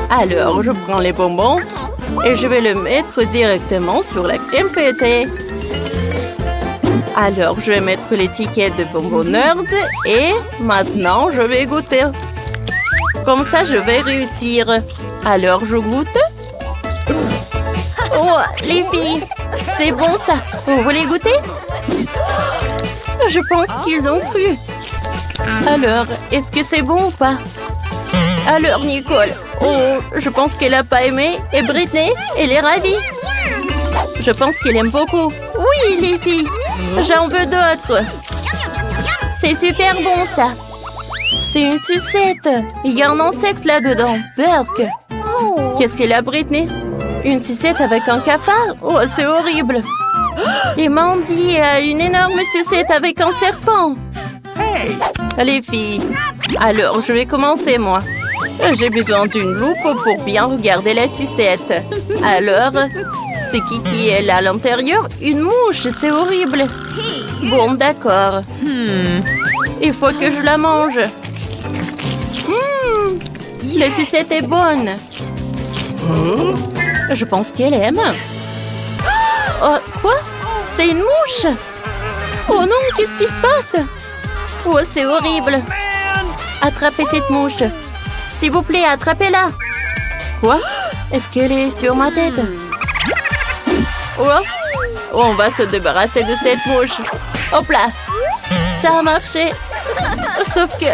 Alors, je prends les bonbons et je vais le mettre directement sur la crème fouettée. Alors, je vais mettre l'étiquette de bonbons nerds et maintenant, je vais goûter. Comme ça, je vais réussir. Alors, je goûte. Oh, les filles, c'est bon ça. Vous voulez goûter? Je pense qu'ils ont cru. Alors, est-ce que c'est bon ou pas? Alors, Nicole, oh, je pense qu'elle n'a pas aimé. Et Britney, elle est ravie. Je pense qu'elle aime beaucoup. Oui, les filles, j'en veux d'autres. C'est super bon, ça. C'est une sucette. Il y a un insecte là-dedans. Burk. Qu'est-ce qu'elle a, Britney? Une sucette avec un cafard? Oh, c'est horrible. Et Mandy a une énorme sucette avec un serpent. Hey! Les filles, alors je vais commencer, moi. J'ai besoin d'une loupe pour bien regarder la sucette. Alors, c'est qui est là à l'intérieur? Une mouche, c'est horrible. Bon, d'accord. Il faut que je la mange. La sucette est bonne. Je pense qu'elle aime. Oh, quoi? C'est une mouche? Oh non, qu'est-ce qui se passe? Oh, c'est horrible. Attrapez cette mouche. S'il vous plaît, attrapez-la. Quoi? Est-ce qu'elle est sur ma tête? Oh, on va se débarrasser de cette mouche. Hop là. Ça a marché. Sauf que...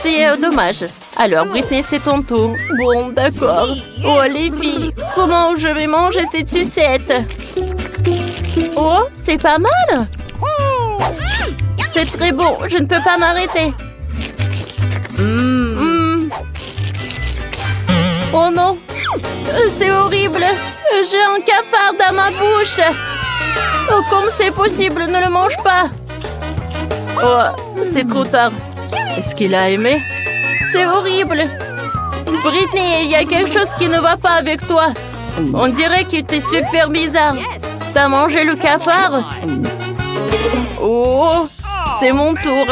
c'est dommage. Alors, Britney, c'est ton tour. Bon, d'accord. Oh, les filles, comment je vais manger cette sucette? Oh, c'est pas mal. C'est très bon, je ne peux pas m'arrêter. Oh non, c'est horrible. J'ai un cafard dans ma bouche. Oh, comme c'est possible, ne le mange pas. Oh, c'est trop tard. Est-ce qu'il a aimé? C'est horrible. Britney, il y a quelque chose qui ne va pas avec toi. On dirait que tu es super bizarre. T'as mangé le cafard? Oh, c'est mon tour.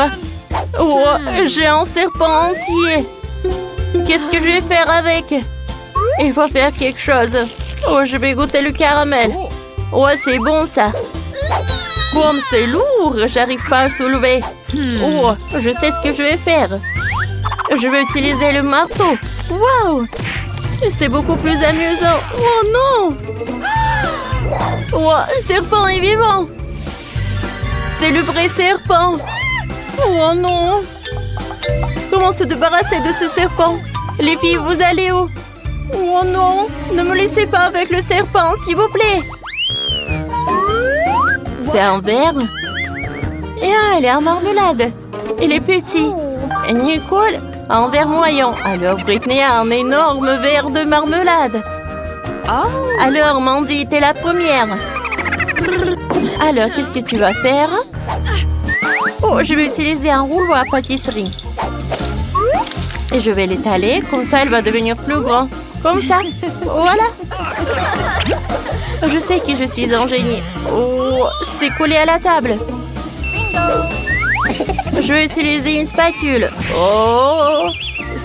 Oh, j'ai un serpent entier. Qu'est-ce que je vais faire avec? Il faut faire quelque chose. Oh, je vais goûter le caramel. Oh, c'est bon ça. Comme c'est lourd, j'arrive pas à soulever. Oh, je sais ce que je vais faire. Je vais utiliser le marteau. Waouh! C'est beaucoup plus amusant. Oh non! Oh, le serpent est vivant. C'est le vrai serpent. Oh non! Comment se débarrasser de ce serpent? Les filles, vous allez où? Oh non! Ne me laissez pas avec le serpent, s'il vous plaît. C'est un verre. Et elle est en marmelade. Il est petit. Et Nicole a un verre moyen. Alors Britney a un énorme verre de marmelade. Alors Mandy, t'es la première. Alors, qu'est-ce que tu vas faire? Oh, je vais utiliser un rouleau à pâtisserie. Et je vais l'étaler, comme ça elle va devenir plus grand. Comme ça. Voilà. Je sais que je suis un génie. Oh, c'est collé à la table. Je vais utiliser une spatule. Oh,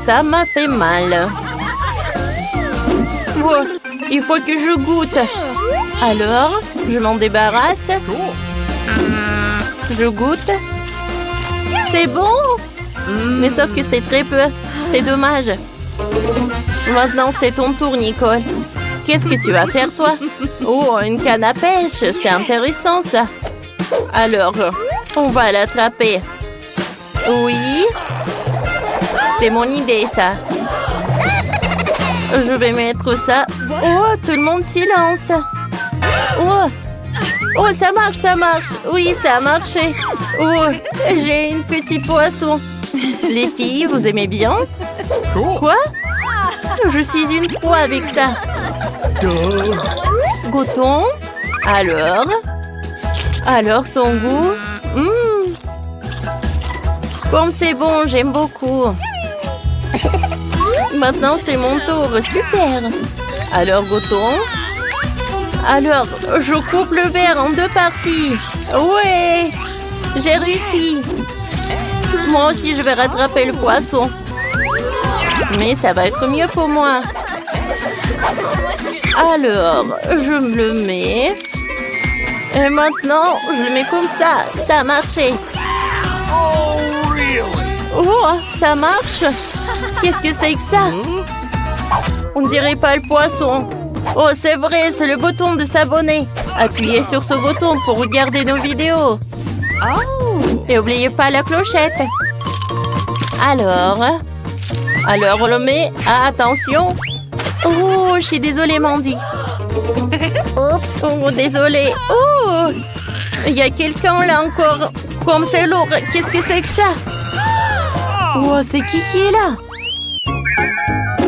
ça m'a fait mal. Oh, il faut que je goûte. Alors, je m'en débarrasse. Je goûte. C'est bon. Mais sauf que c'est très peu. C'est dommage. Maintenant, c'est ton tour, Nicole. Qu'est-ce que tu vas faire, toi? Oh, une canne à pêche. C'est intéressant, ça. Alors, on va l'attraper. Oui. C'est mon idée, ça. Je vais mettre ça. Oh, tout le monde silence. Oh, oh, ça marche, ça marche. Oui, ça a marché. Oh, j'ai une petite poisson. Les filles, vous aimez bien? Quoi? Je suis une proie avec ça. Goûtons. Alors son goût. Comme c'est bon, j'aime beaucoup. Maintenant, c'est mon tour. Super. Alors, goûtons. Alors, je coupe le verre en 2 parties. Ouais, j'ai réussi. Moi aussi, je vais rattraper le poisson. Mais ça va être mieux pour moi. Alors, je me le mets. Et maintenant, je le mets comme ça. Ça a marché. Oh, ça marche. Qu'est-ce que c'est que ça? On dirait pas le poisson. Oh, c'est vrai, c'est le bouton de s'abonner. Appuyez sur ce bouton pour regarder nos vidéos. Et n'oubliez pas la clochette. Alors, on le met. Ah, attention. Oh, je suis désolée, Mandy. Oups, oh, désolée. Oh, il y a quelqu'un là encore. Comme c'est lourd. Qu'est-ce que c'est que ça? Oh, c'est qui est là?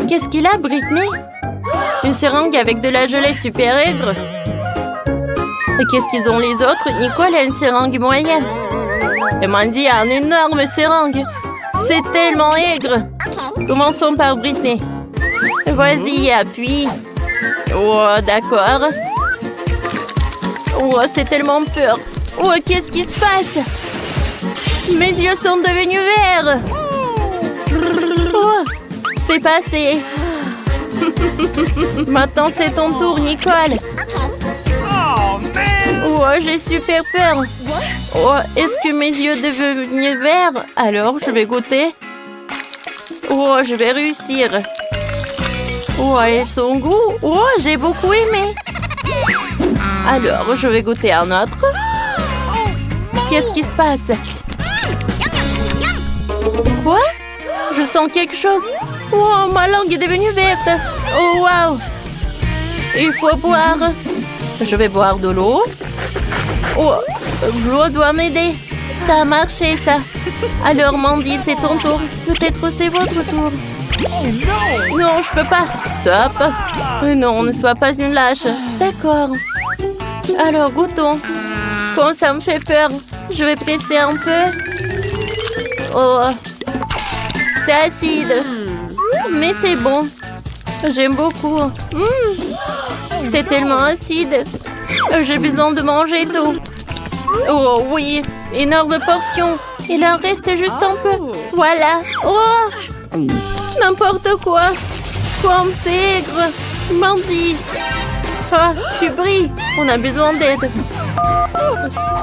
Qu'est-ce qu'il a, Britney? Une seringue avec de la gelée super aigre. Et qu'est-ce qu'ils ont les autres? Nicole a une seringue moyenne. Et Mandy a une énorme seringue. C'est tellement aigre. Commençons par Britney. Vas-y, appuie. Oh, d'accord. Oh, c'est tellement peur. Oh, qu'est-ce qui se passe? Mes yeux sont devenus verts. Oh, c'est passé. Maintenant, c'est ton tour, Nicole. Oh, j'ai super peur. Oh, est-ce que mes yeux deviennent verts? Alors, je vais goûter. Oh, je vais réussir. Oh, et son goût. Oh, j'ai beaucoup aimé. Alors, je vais goûter un autre. Qu'est-ce qui se passe? Quoi? Je sens quelque chose. Oh, ma langue est devenue verte. Oh, waouh. Il faut boire. Je vais boire de l'eau. Oh, l'eau doit m'aider. Ça a marché, ça. Alors, Mandy, c'est ton tour. Peut-être c'est votre tour. Non, je peux pas. Stop. Non, ne sois pas une lâche. D'accord. Alors, goûtons. Quand ça me fait peur, je vais presser un peu. Oh, c'est acide. Mais c'est bon. J'aime beaucoup. C'est tellement acide. J'ai besoin de manger tout. Oh oui, énorme portion. Il en reste juste un peu. Voilà. Oh, n'importe quoi. Comme c'est aigre. Mandy. Ah, tu brilles. On a besoin d'aide.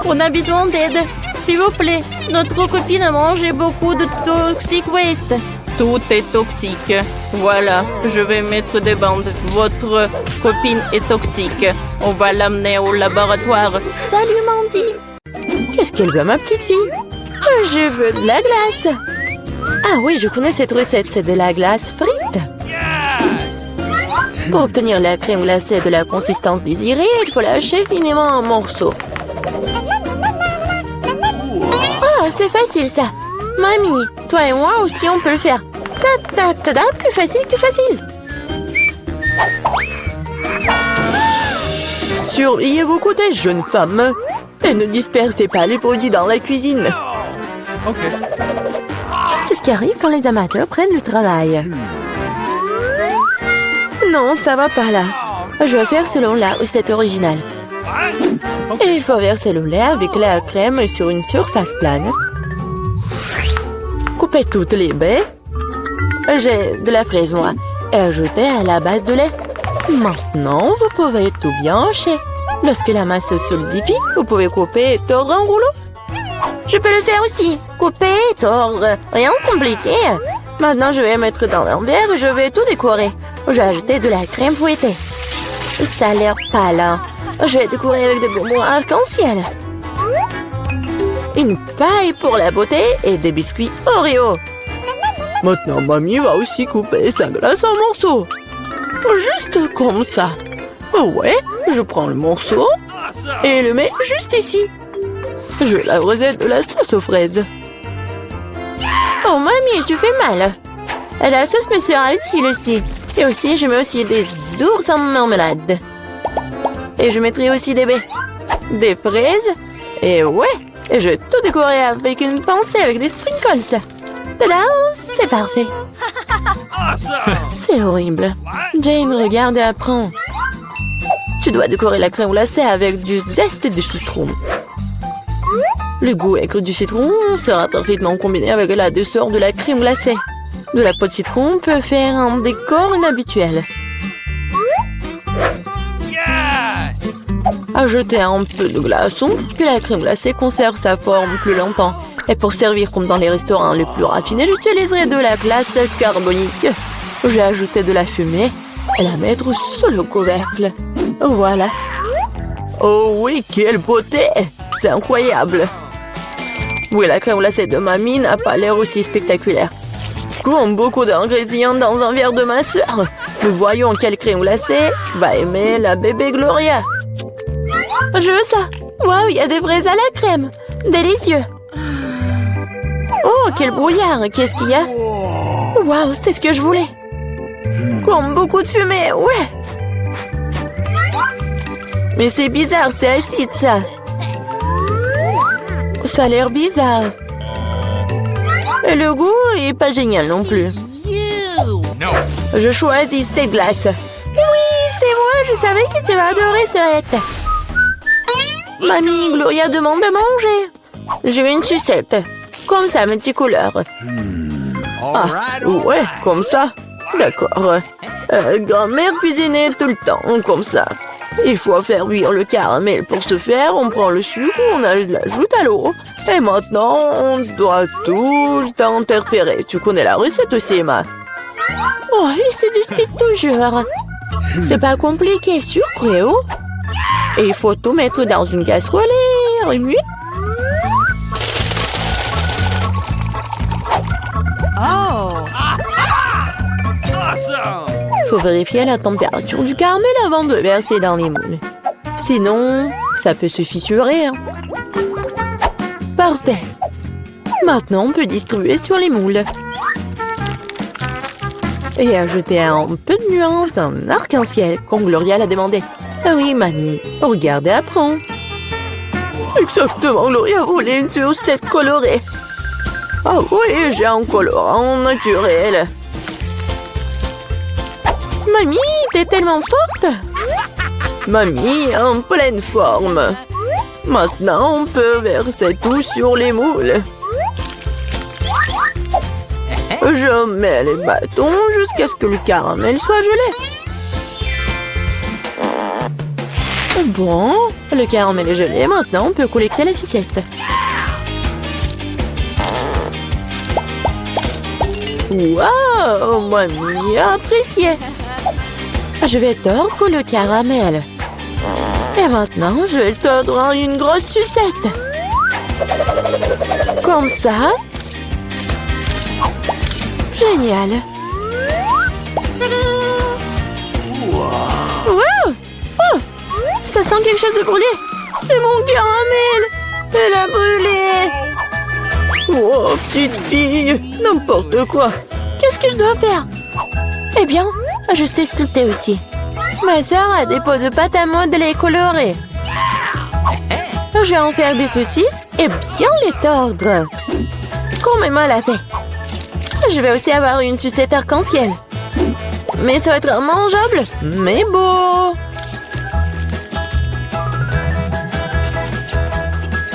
On a besoin d'aide. S'il vous plaît. Notre copine a mangé beaucoup de toxic waste. Tout est toxique. Voilà, je vais mettre des bandes. Votre copine est toxique. On va l'amener au laboratoire. Salut, Mandy. Qu'est-ce qu'elle veut, ma petite fille? Je veux de la glace. Ah oui, je connais cette recette. C'est de la glace frite. Pour obtenir la crème glacée de la consistance désirée, il faut lâcher finement en morceaux. Oh, c'est facile ça. Mamie, toi et moi aussi on peut le faire. Ta-ta-ta-ta, plus facile, plus facile. Surveillez vos côtés, jeunes femmes. Et ne dispersez pas les produits dans la cuisine. Ok. C'est ce qui arrive quand les amateurs prennent du travail. Non, ça va pas là. Je vais faire selon la recette originale. Et il faut verser le lait avec la crème sur une surface plane. Coupez toutes les baies. J'ai de la fraise, moi. Et ajoutez à la base de lait. Maintenant, vous pouvez tout bien hacher. Lorsque la masse se solidifie, vous pouvez couper et tordre en rouleau. Je peux le faire aussi. Couper et tordre. Rien de compliqué. Maintenant, je vais mettre dans un verre et je vais tout décorer. Je vais ajouter de la crème fouettée. Ça a l'air pâle. Hein? Je vais décorer avec des bonbons arc-en-ciel. Une paille pour la beauté et des biscuits Oreo. Maintenant, mamie va aussi couper sa glace en morceaux. Juste comme ça. Oh ouais, je prends le morceau et le mets juste ici. Je veux la recette de la sauce aux fraises. Oh mamie, tu fais mal. La sauce me sera utile aussi. Et aussi, je mets aussi des ours en marmelade. Et je mettrai aussi des baies. Des fraises. Et ouais, et je vais tout décorer avec une pensée avec des sprinkles. Tada, c'est parfait. C'est horrible. Jane, regarde et apprends. Tu dois décorer la crème glacée avec du zeste de citron. Le goût aigre du citron sera parfaitement combiné avec la douceur de la crème glacée. De la peau de citron peut faire un décor inhabituel. Ajoutez un peu de glaçon pour que la crème glacée conserve sa forme plus longtemps. Et pour servir comme dans les restaurants les plus raffinés, j'utiliserai de la glace carbonique. Je vais ajouter de la fumée et la mettre sous le couvercle. Voilà. Oh oui, quelle beauté! C'est incroyable. Oui, la crème glacée de mamie n'a pas l'air aussi spectaculaire. Comme beaucoup d'ingrédients dans un verre de ma sœur. Nous voyons quelle crème glacée va aimer la bébé Gloria. Je veux ça. Waouh, il y a des fraises à la crème. Délicieux. Oh, quel brouillard. Qu'est-ce qu'il y a? Waouh, c'est ce que je voulais. Comme beaucoup de fumée, ouais. Mais c'est bizarre, c'est acide, ça. Ça a l'air bizarre. Et le goût est pas génial non plus. Je choisis cette glace. Oui, c'est moi, je savais que tu vas adorer cette. Mamie, Gloria demande de manger. Je veux une sucette. Comme ça, mes petits couleurs. Ah, ouais, comme ça. D'accord. Grand-mère cuisinait tout le temps, comme ça. Il faut faire cuire le caramel. Pour ce faire, on prend le sucre, on l'ajoute à l'eau. Et maintenant, on doit tout le temps interférer. Tu connais la recette aussi, Emma? Oh, il se dispute toujours. C'est pas compliqué, sucre et eau. Et il faut tout mettre dans une casserole et remuer. Oh. Faut vérifier la température du caramel avant de verser dans les moules. Sinon, ça peut se fissurer. Parfait. Maintenant, on peut distribuer sur les moules. Et ajouter un peu de nuance en arc-en-ciel, comme Gloria l'a demandé. Ah oui, mamie, regarde et apprends. Exactement, Gloria voulait une sucette colorée. Ah oui, j'ai un colorant naturel. Mamie, t'es tellement forte. Mamie, en pleine forme. Maintenant, on peut verser tout sur les moules. Je mets les bâtons jusqu'à ce que le caramel soit gelé. Bon, le caramel est gelé. Maintenant, on peut collecter la sucette. Waouh, mamie a apprécié. Je vais tordre le caramel. Et maintenant, je vais le tordre en une grosse sucette. Comme ça. Génial. Wow. Oh, ça sent quelque chose de brûlé. C'est mon caramel. Elle a brûlé. Oh, petite fille. N'importe quoi. Qu'est-ce que je dois faire? Eh bien, je sais sculpter aussi. Ma sœur a des pots de pâte à modeler colorés. Je vais en faire des saucisses et bien les tordre. Comme Emma l'a fait. Je vais aussi avoir une sucette arc-en-ciel. Mais ça va être mangeable, mais beau.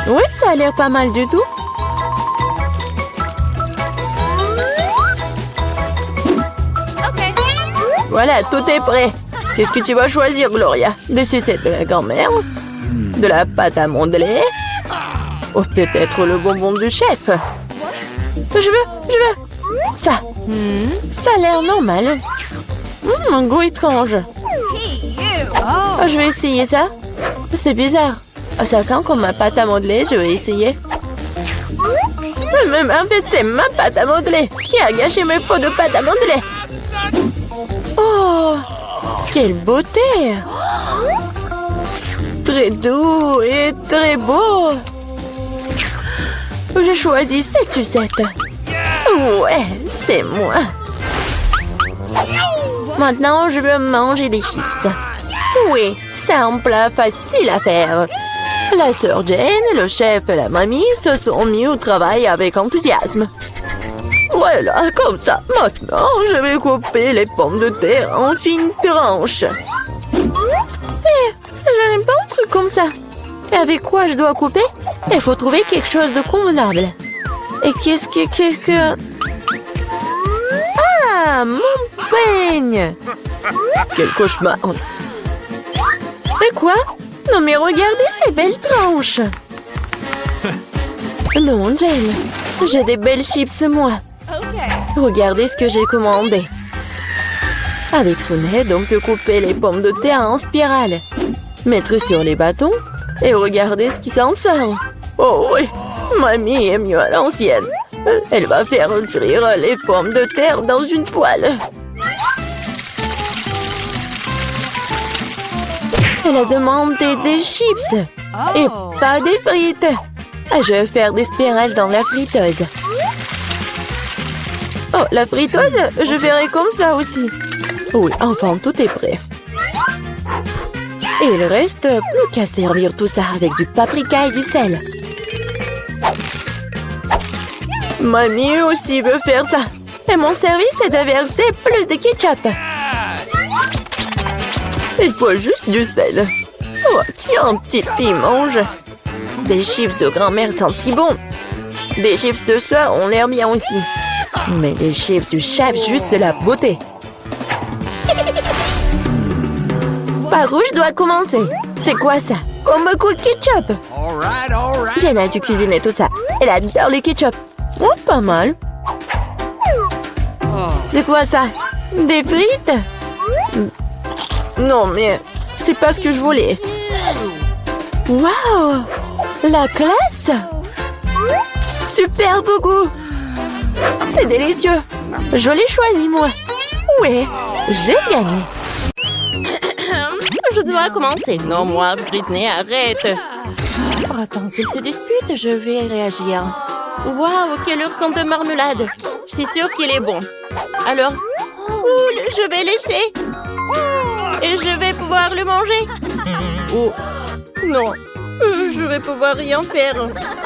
Oui, ça a l'air pas mal du tout. Voilà, tout est prêt. Qu'est-ce que tu vas choisir, Gloria? Des sucettes de la grand-mère? De la pâte à modeler? Ou peut-être le bonbon du chef? Je veux. Ça. Ça a l'air normal. Un goût étrange. Oh. Je vais essayer ça. C'est bizarre. Ça sent comme ma pâte à modeler. Je vais essayer. Mais c'est ma pâte à modeler. Qui a gâché mes pots de pâte à modeler? Oh, Quelle beauté! Très doux et très beau. Je choisis cette sucette. Ouais, c'est moi. Maintenant, je veux manger des chips. Oui, c'est un plat facile à faire. La sœur Jane, le chef et la mamie se sont mis au travail avec enthousiasme. Voilà, comme ça. Maintenant, je vais couper les pommes de terre en fines tranches. Je n'aime pas un truc comme ça. Et avec quoi je dois couper? Il faut trouver quelque chose de convenable. Et qu'est-ce que... Ah, mon peigne! Quel cauchemar! Mais quoi? Non mais regardez ces belles tranches! Non, Jane, j'ai des belles chips moi. Regardez ce que j'ai commandé. Avec son aide, on peut couper les pommes de terre en spirale, mettre sur les bâtons et regardez ce qui s'en sort. Oh oui, mamie est mieux à l'ancienne. Elle va faire cuire les pommes de terre dans une poêle. Elle a demandé des chips et pas des frites. Je vais faire des spirales dans la friteuse. Oh, la friteuse, je ferai comme ça aussi. Oui, enfin, tout est prêt. Et il reste plus qu'à servir tout ça avec du paprika et du sel. Mamie aussi veut faire ça. Et mon service est de verser plus de ketchup. Il faut juste du sel. Oh, tiens, petite fille, mange. Des chips de grand-mère sentent bon. Des chips de soeur ont l'air bien aussi. Mais les chips du chef, juste de la beauté. Par où je dois commencer? C'est quoi ça? Comme beaucoup de ketchup. Jen a dû cuisiner tout ça. Elle adore le ketchup. Oh, pas mal. C'est quoi ça? Des frites? Non, mais c'est pas ce que je voulais. Waouh! La classe! Super beau goût! C'est délicieux! Je l'ai choisi, moi. Ouais, j'ai gagné. Je dois commencer. Non, moi, Britney, arrête. Oh, attends qu'ils se disputent, je vais réagir. Waouh, quelle heure de marmelade. Je suis sûre qu'il est bon. Alors, cool, je vais lécher. Et je vais pouvoir le manger. Oh, non. Je vais pouvoir rien faire.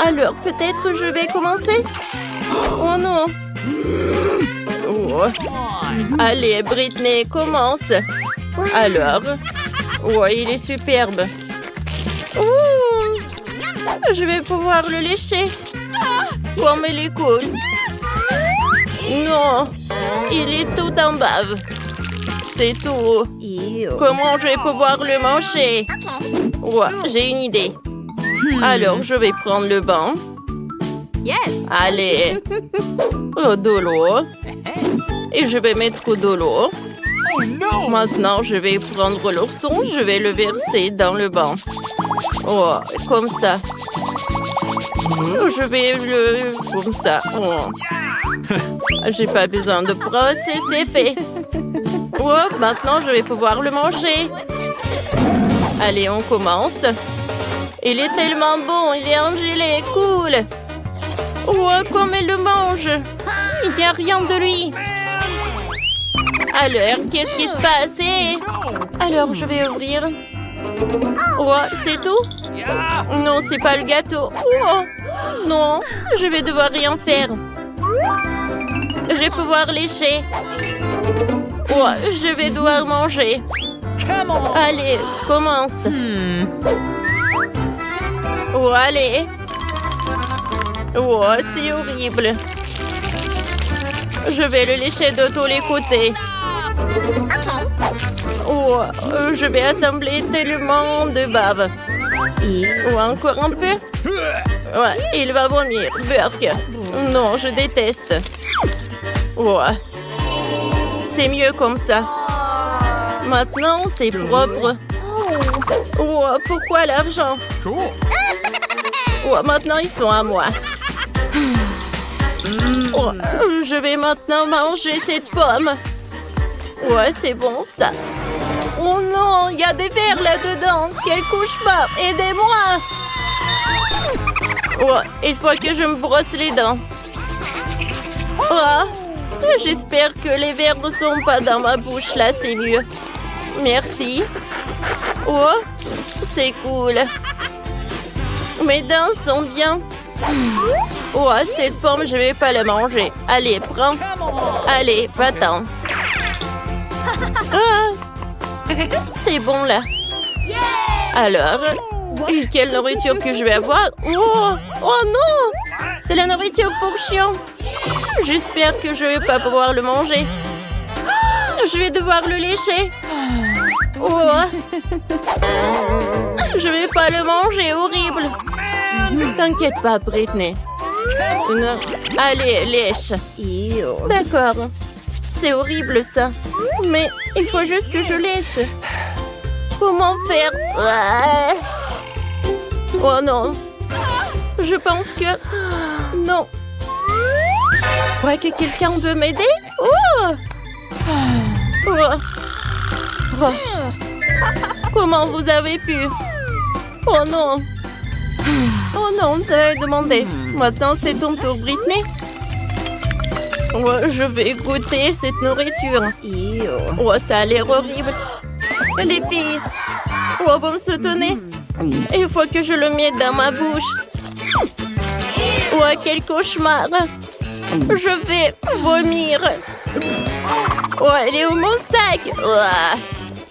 Alors, peut-être je vais commencer. Oh non. Oh. Allez, Britney, commence. Alors. Oh, il est superbe. Oh. Je vais pouvoir le lécher. Comme il est cool. Non. Il est tout en bave. C'est tout. Comment je vais pouvoir le manger? Ouais, j'ai une idée. Alors, je vais prendre le banc. Allez. De l'eau. Et je vais mettre de l'eau. Maintenant, je vais prendre l'ourson. Je vais le verser dans le banc. Oh, comme ça. Je vais le... Comme ça. Oh. J'ai pas besoin de brosse, c'est fait. Oh, maintenant, je vais pouvoir le manger. Allez, on commence. Il est tellement bon, il est en gelée, cool. Oh, comme il le mange. Il n'y a rien de lui. Alors, qu'est-ce qui se passe? Alors, je vais ouvrir. Oh, c'est tout? Non, c'est pas le gâteau. Oh, non, je vais devoir rien faire. Je vais pouvoir lécher. Oh, je vais devoir manger. Allez, commence. Oh, allez. Oh, c'est horrible. Je vais le lécher de tous les côtés. Oh, je vais assembler tellement de bave. Oh, encore un peu. Ouais, il va vomir. Burk. Non, je déteste. Oh. C'est mieux comme ça. Maintenant, c'est propre. Oh, pourquoi l'argent? Oh, maintenant, ils sont à moi. Oh, je vais maintenant manger cette pomme. Ouais, c'est bon ça. Oh non, il y a des vers là-dedans. Quel cauchemar. Aidez-moi. Oh, il faut que je me brosse les dents. Oh, j'espère que les vers ne sont pas dans ma bouche. Là, c'est mieux. Merci. Oh, c'est cool. Mes dents sont bien. Oh, cette pomme, je vais pas la manger. Allez, prends. Allez, va-t'en. Ah, c'est bon, là. Alors, quelle nourriture que je vais avoir? Oh, oh non! C'est la nourriture pour chien. J'espère que je vais pas pouvoir le manger. Je vais devoir le lécher. Oh. Je vais pas le manger, horrible. T'inquiète pas, Britney. Non. Allez, lèche. D'accord. C'est horrible, ça. Mais il faut juste que je lèche. Comment faire? Oh non. Je pense que... Non. Ouais, que quelqu'un veut m'aider? Oh! Oh. Oh. Comment vous avez pu? Oh non. Oh non, t'as demandé. Maintenant, c'est ton tour, Britney. Ouais, je vais goûter cette nourriture. Oh, ça a l'air horrible. Les filles, oh, vous me soutenez? Il faut que je le mette dans ma bouche. Oh, quel cauchemar. Je vais vomir. Oh, elle est où mon sac?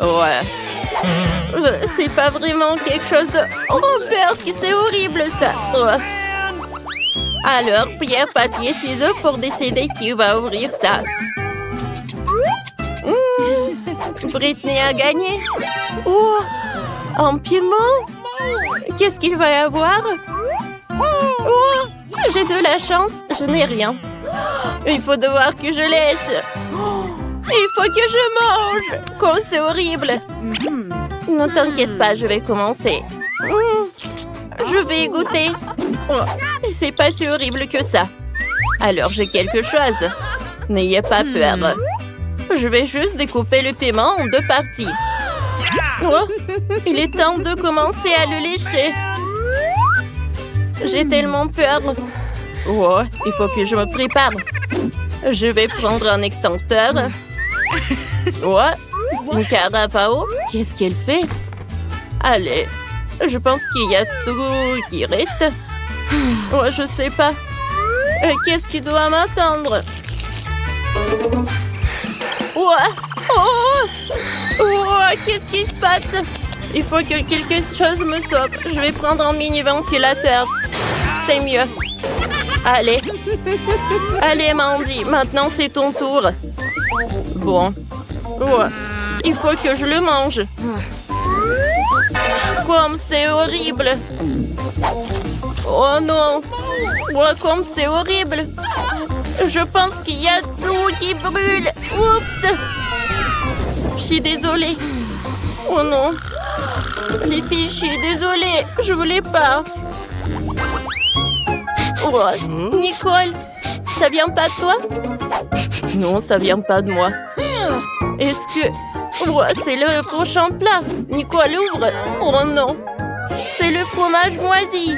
Ouais. C'est pas vraiment quelque chose de... Oh, peur, c'est horrible, ça. Oh. Alors, pierre, papier, ciseaux pour décider qui va ouvrir ça. Britney a gagné. Oh, un piment. Qu'est-ce qu'il va y avoir? Oh, j'ai de la chance, je n'ai rien. Il faut devoir que je lèche. Il faut que je mange. Oh, c'est horrible. Ne t'inquiète pas, je vais commencer. Je vais goûter. Oh, c'est pas si horrible que ça. Alors, j'ai quelque chose. N'ayez pas peur. Je vais juste découper le piment en 2 parties. Oh, il est temps de commencer à le lécher. J'ai tellement peur. Oh, il faut que je me prépare. Je vais prendre un extincteur. Oh, une carapao. Qu'est-ce qu'elle fait? Allez, je pense qu'il y a tout qui reste. Oh, je sais pas. Qu'est-ce qui doit m'attendre? Oh, oh, oh, qu'est-ce qui se passe? Il faut que quelque chose me sauve. Je vais prendre un mini-ventilateur. C'est mieux. Allez. Allez, Mandy. Maintenant, c'est ton tour. Bon. Oh, il faut que je le mange. Comme c'est horrible. Oh non. Oh, comme c'est horrible. Je pense qu'il y a tout qui brûle. Oups. Je suis désolée. Oh non. Les filles, je suis désolée. Je voulais pas. Oh, Nicole, ça vient pas de toi? Non, ça vient pas de moi. Est-ce que... Oh, c'est le prochain plat. Nicole, ouvre. Oh non. C'est le fromage moisi.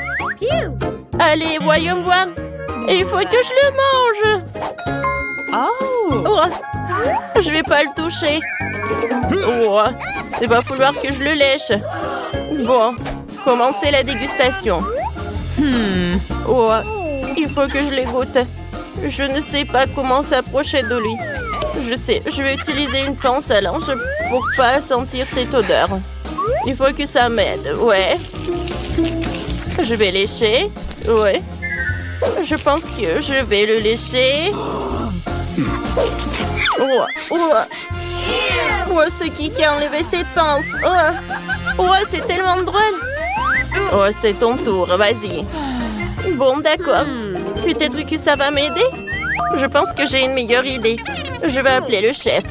Allez, voyons voir. Il faut que je le mange. Oh. Je vais pas le toucher. Oh. Il va falloir que je le lèche. Bon, commencez la dégustation. Oh. Il faut que je les goûte. Je ne sais pas comment s'approcher de lui. Je sais, je vais utiliser une pince à linge pour pas sentir cette odeur. Il faut que ça m'aide, ouais. Je vais lécher, ouais. Je pense que je vais le lécher. Oh, oh. Oh, c'est qui a enlevé cette pince? Oh, oh, c'est tellement drôle. Oh, c'est ton tour, vas-y. Bon, d'accord. Peut-être que ça va m'aider? Je pense que j'ai une meilleure idée. Je vais appeler le chef.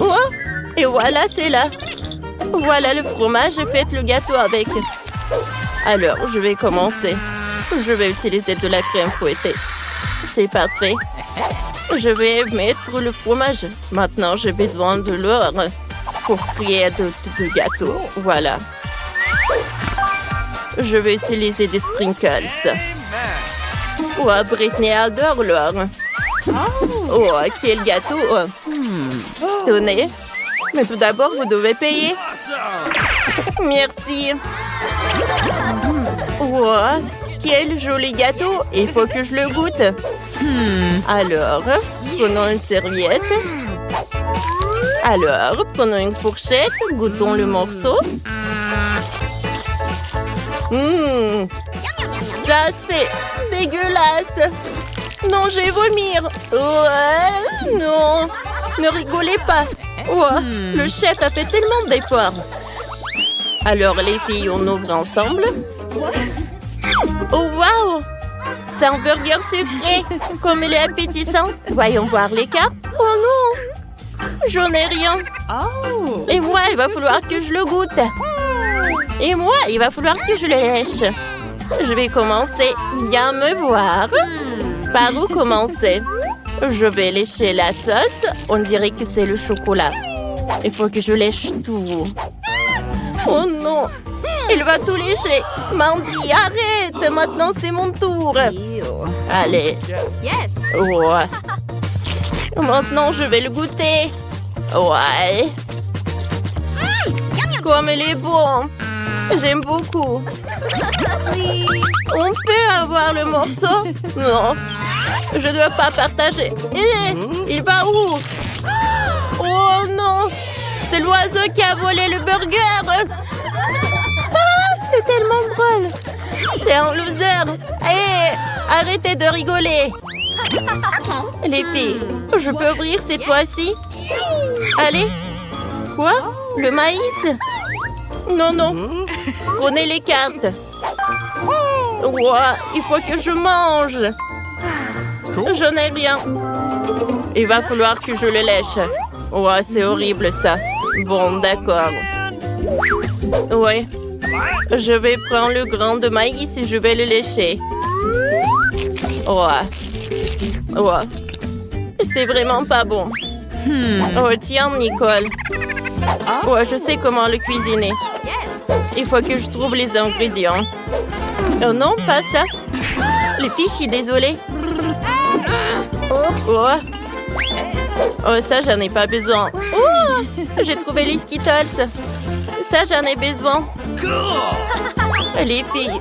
Oh, et voilà, c'est là. Voilà le fromage et faites le gâteau avec. Alors, je vais commencer. Je vais utiliser de la crème fouettée. C'est parfait. Je vais mettre le fromage. Maintenant, j'ai besoin de l'or pour créer de gâteau. Voilà. Je vais utiliser des sprinkles. Oh, Britney adore l'or. Oh, quel gâteau. Tenez. Mais tout d'abord, vous devez payer. Merci. Oh, quel joli gâteau. Il faut que je le goûte. Alors, prenons une serviette. Alors, prenons une fourchette. Goûtons le morceau. Ça, c'est dégueulasse. Non, je vais vomir. Ouais, non. Ne rigolez pas. Oh, le chef a fait tellement d'efforts. Alors, les filles, on ouvre ensemble. Oh, waouh! C'est un burger sucré. Comme il est appétissant. Voyons voir les cartes. Oh non! J'en ai rien. Et moi, il va falloir que je le goûte. Et moi, il va falloir que je le lèche. Je vais commencer. Viens me voir. Par où commencer? Je vais lécher la sauce. On dirait que c'est le chocolat. Il faut que je lèche tout. Oh non! Il va tout lécher. Mandy, arrête! Maintenant, c'est mon tour. Allez. Yes. Ouais. Maintenant, je vais le goûter. Ouais. Comme il est bon. J'aime beaucoup. On peut avoir le morceau? Non. Je ne dois pas partager. Il va où? Oh non! C'est l'oiseau qui a volé le burger. C'est tellement drôle. C'est un loser. Hé, arrêtez de rigoler. Les filles, je peux ouvrir cette fois-ci? Allez. Quoi? Le maïs? Non, non. Prenez les cartes. Ouah, il faut que je mange. Je n'ai rien. Il va falloir que je le lèche. Ouah, c'est horrible ça. Bon, d'accord. Ouais. Je vais prendre le grain de maïs et je vais le lécher. Ouais. Ouais. C'est vraiment pas bon. Oh, tiens, Nicole. Ouais, je sais comment le cuisiner. Il faut que je trouve les ingrédients. Oh non, pas ça. Les filles, je suis désolée. Oh. Oh, ça, j'en ai pas besoin. Oh, j'ai trouvé les Skittles. Ça, j'en ai besoin. Les filles.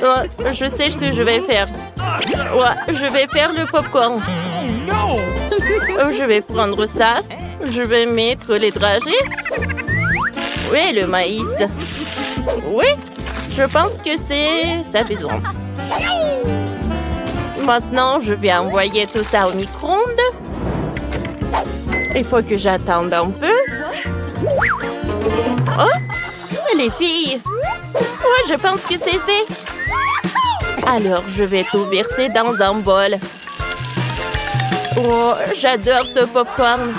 Oh, je sais ce que je vais faire. Ouais, je vais faire le popcorn. Oh, je vais prendre ça. Je vais mettre les dragées. Oui, le maïs. Oui, je pense que c'est ça besoin. Maintenant, je vais envoyer tout ça au micro-ondes. Il faut que j'attende un peu. Oh, les filles. Ouais, je pense que c'est fait. Alors, je vais tout verser dans un bol. Oh, j'adore ce popcorn.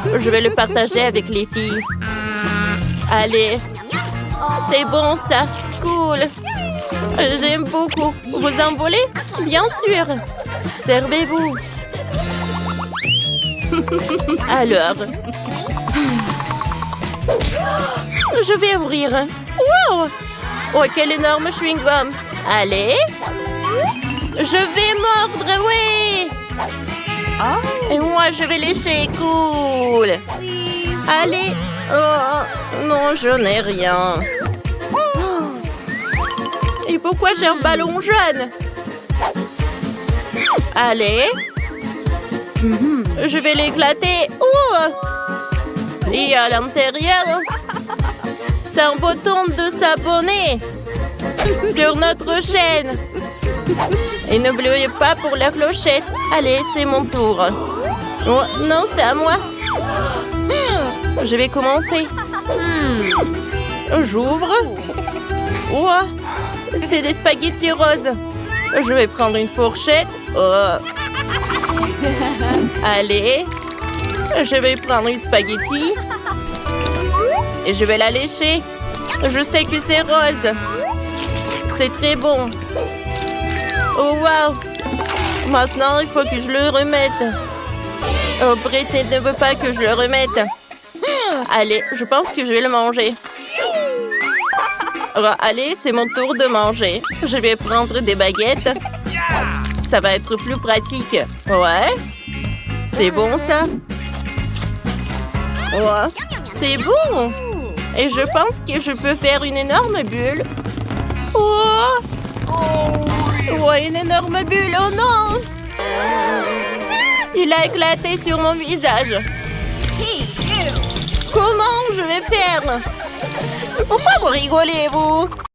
Je vais le partager avec les filles. Allez. C'est bon, ça. Cool. J'aime beaucoup. Vous en voulez? Bien sûr. Servez-vous. Alors. Je vais ouvrir. Wow! Oh, quel énorme chewing-gum. Allez. Je vais mordre, oui. Et moi, je vais lécher. Cool. Allez. Oh, non, je n'ai rien. Et pourquoi j'ai un ballon jaune? Allez. Je vais l'éclater. Oh! Et à l'intérieur, c'est un bouton de s'abonner sur notre chaîne. Et n'oubliez pas pour la clochette. Allez, c'est mon tour. Oh, non, c'est à moi. Je vais commencer. J'ouvre. Oh, c'est des spaghettis roses. Je vais prendre une fourchette. Oh. Allez. Je vais prendre une spaghetti. Et je vais la lécher. Je sais que c'est rose. C'est très bon. Oh, wow. Maintenant, il faut que je le remette. Oh, Britney ne veut pas que je le remette. Allez, je pense que je vais le manger. Oh, allez, c'est mon tour de manger. Je vais prendre des baguettes. Ça va être plus pratique. Ouais. C'est bon, ça? Ouais. C'est bon. Et je pense que je peux faire une énorme bulle. Oh! Ouais, une énorme bulle. Oh non! Il a éclaté sur mon visage. Comment je vais faire? Pourquoi vous rigolez, vous?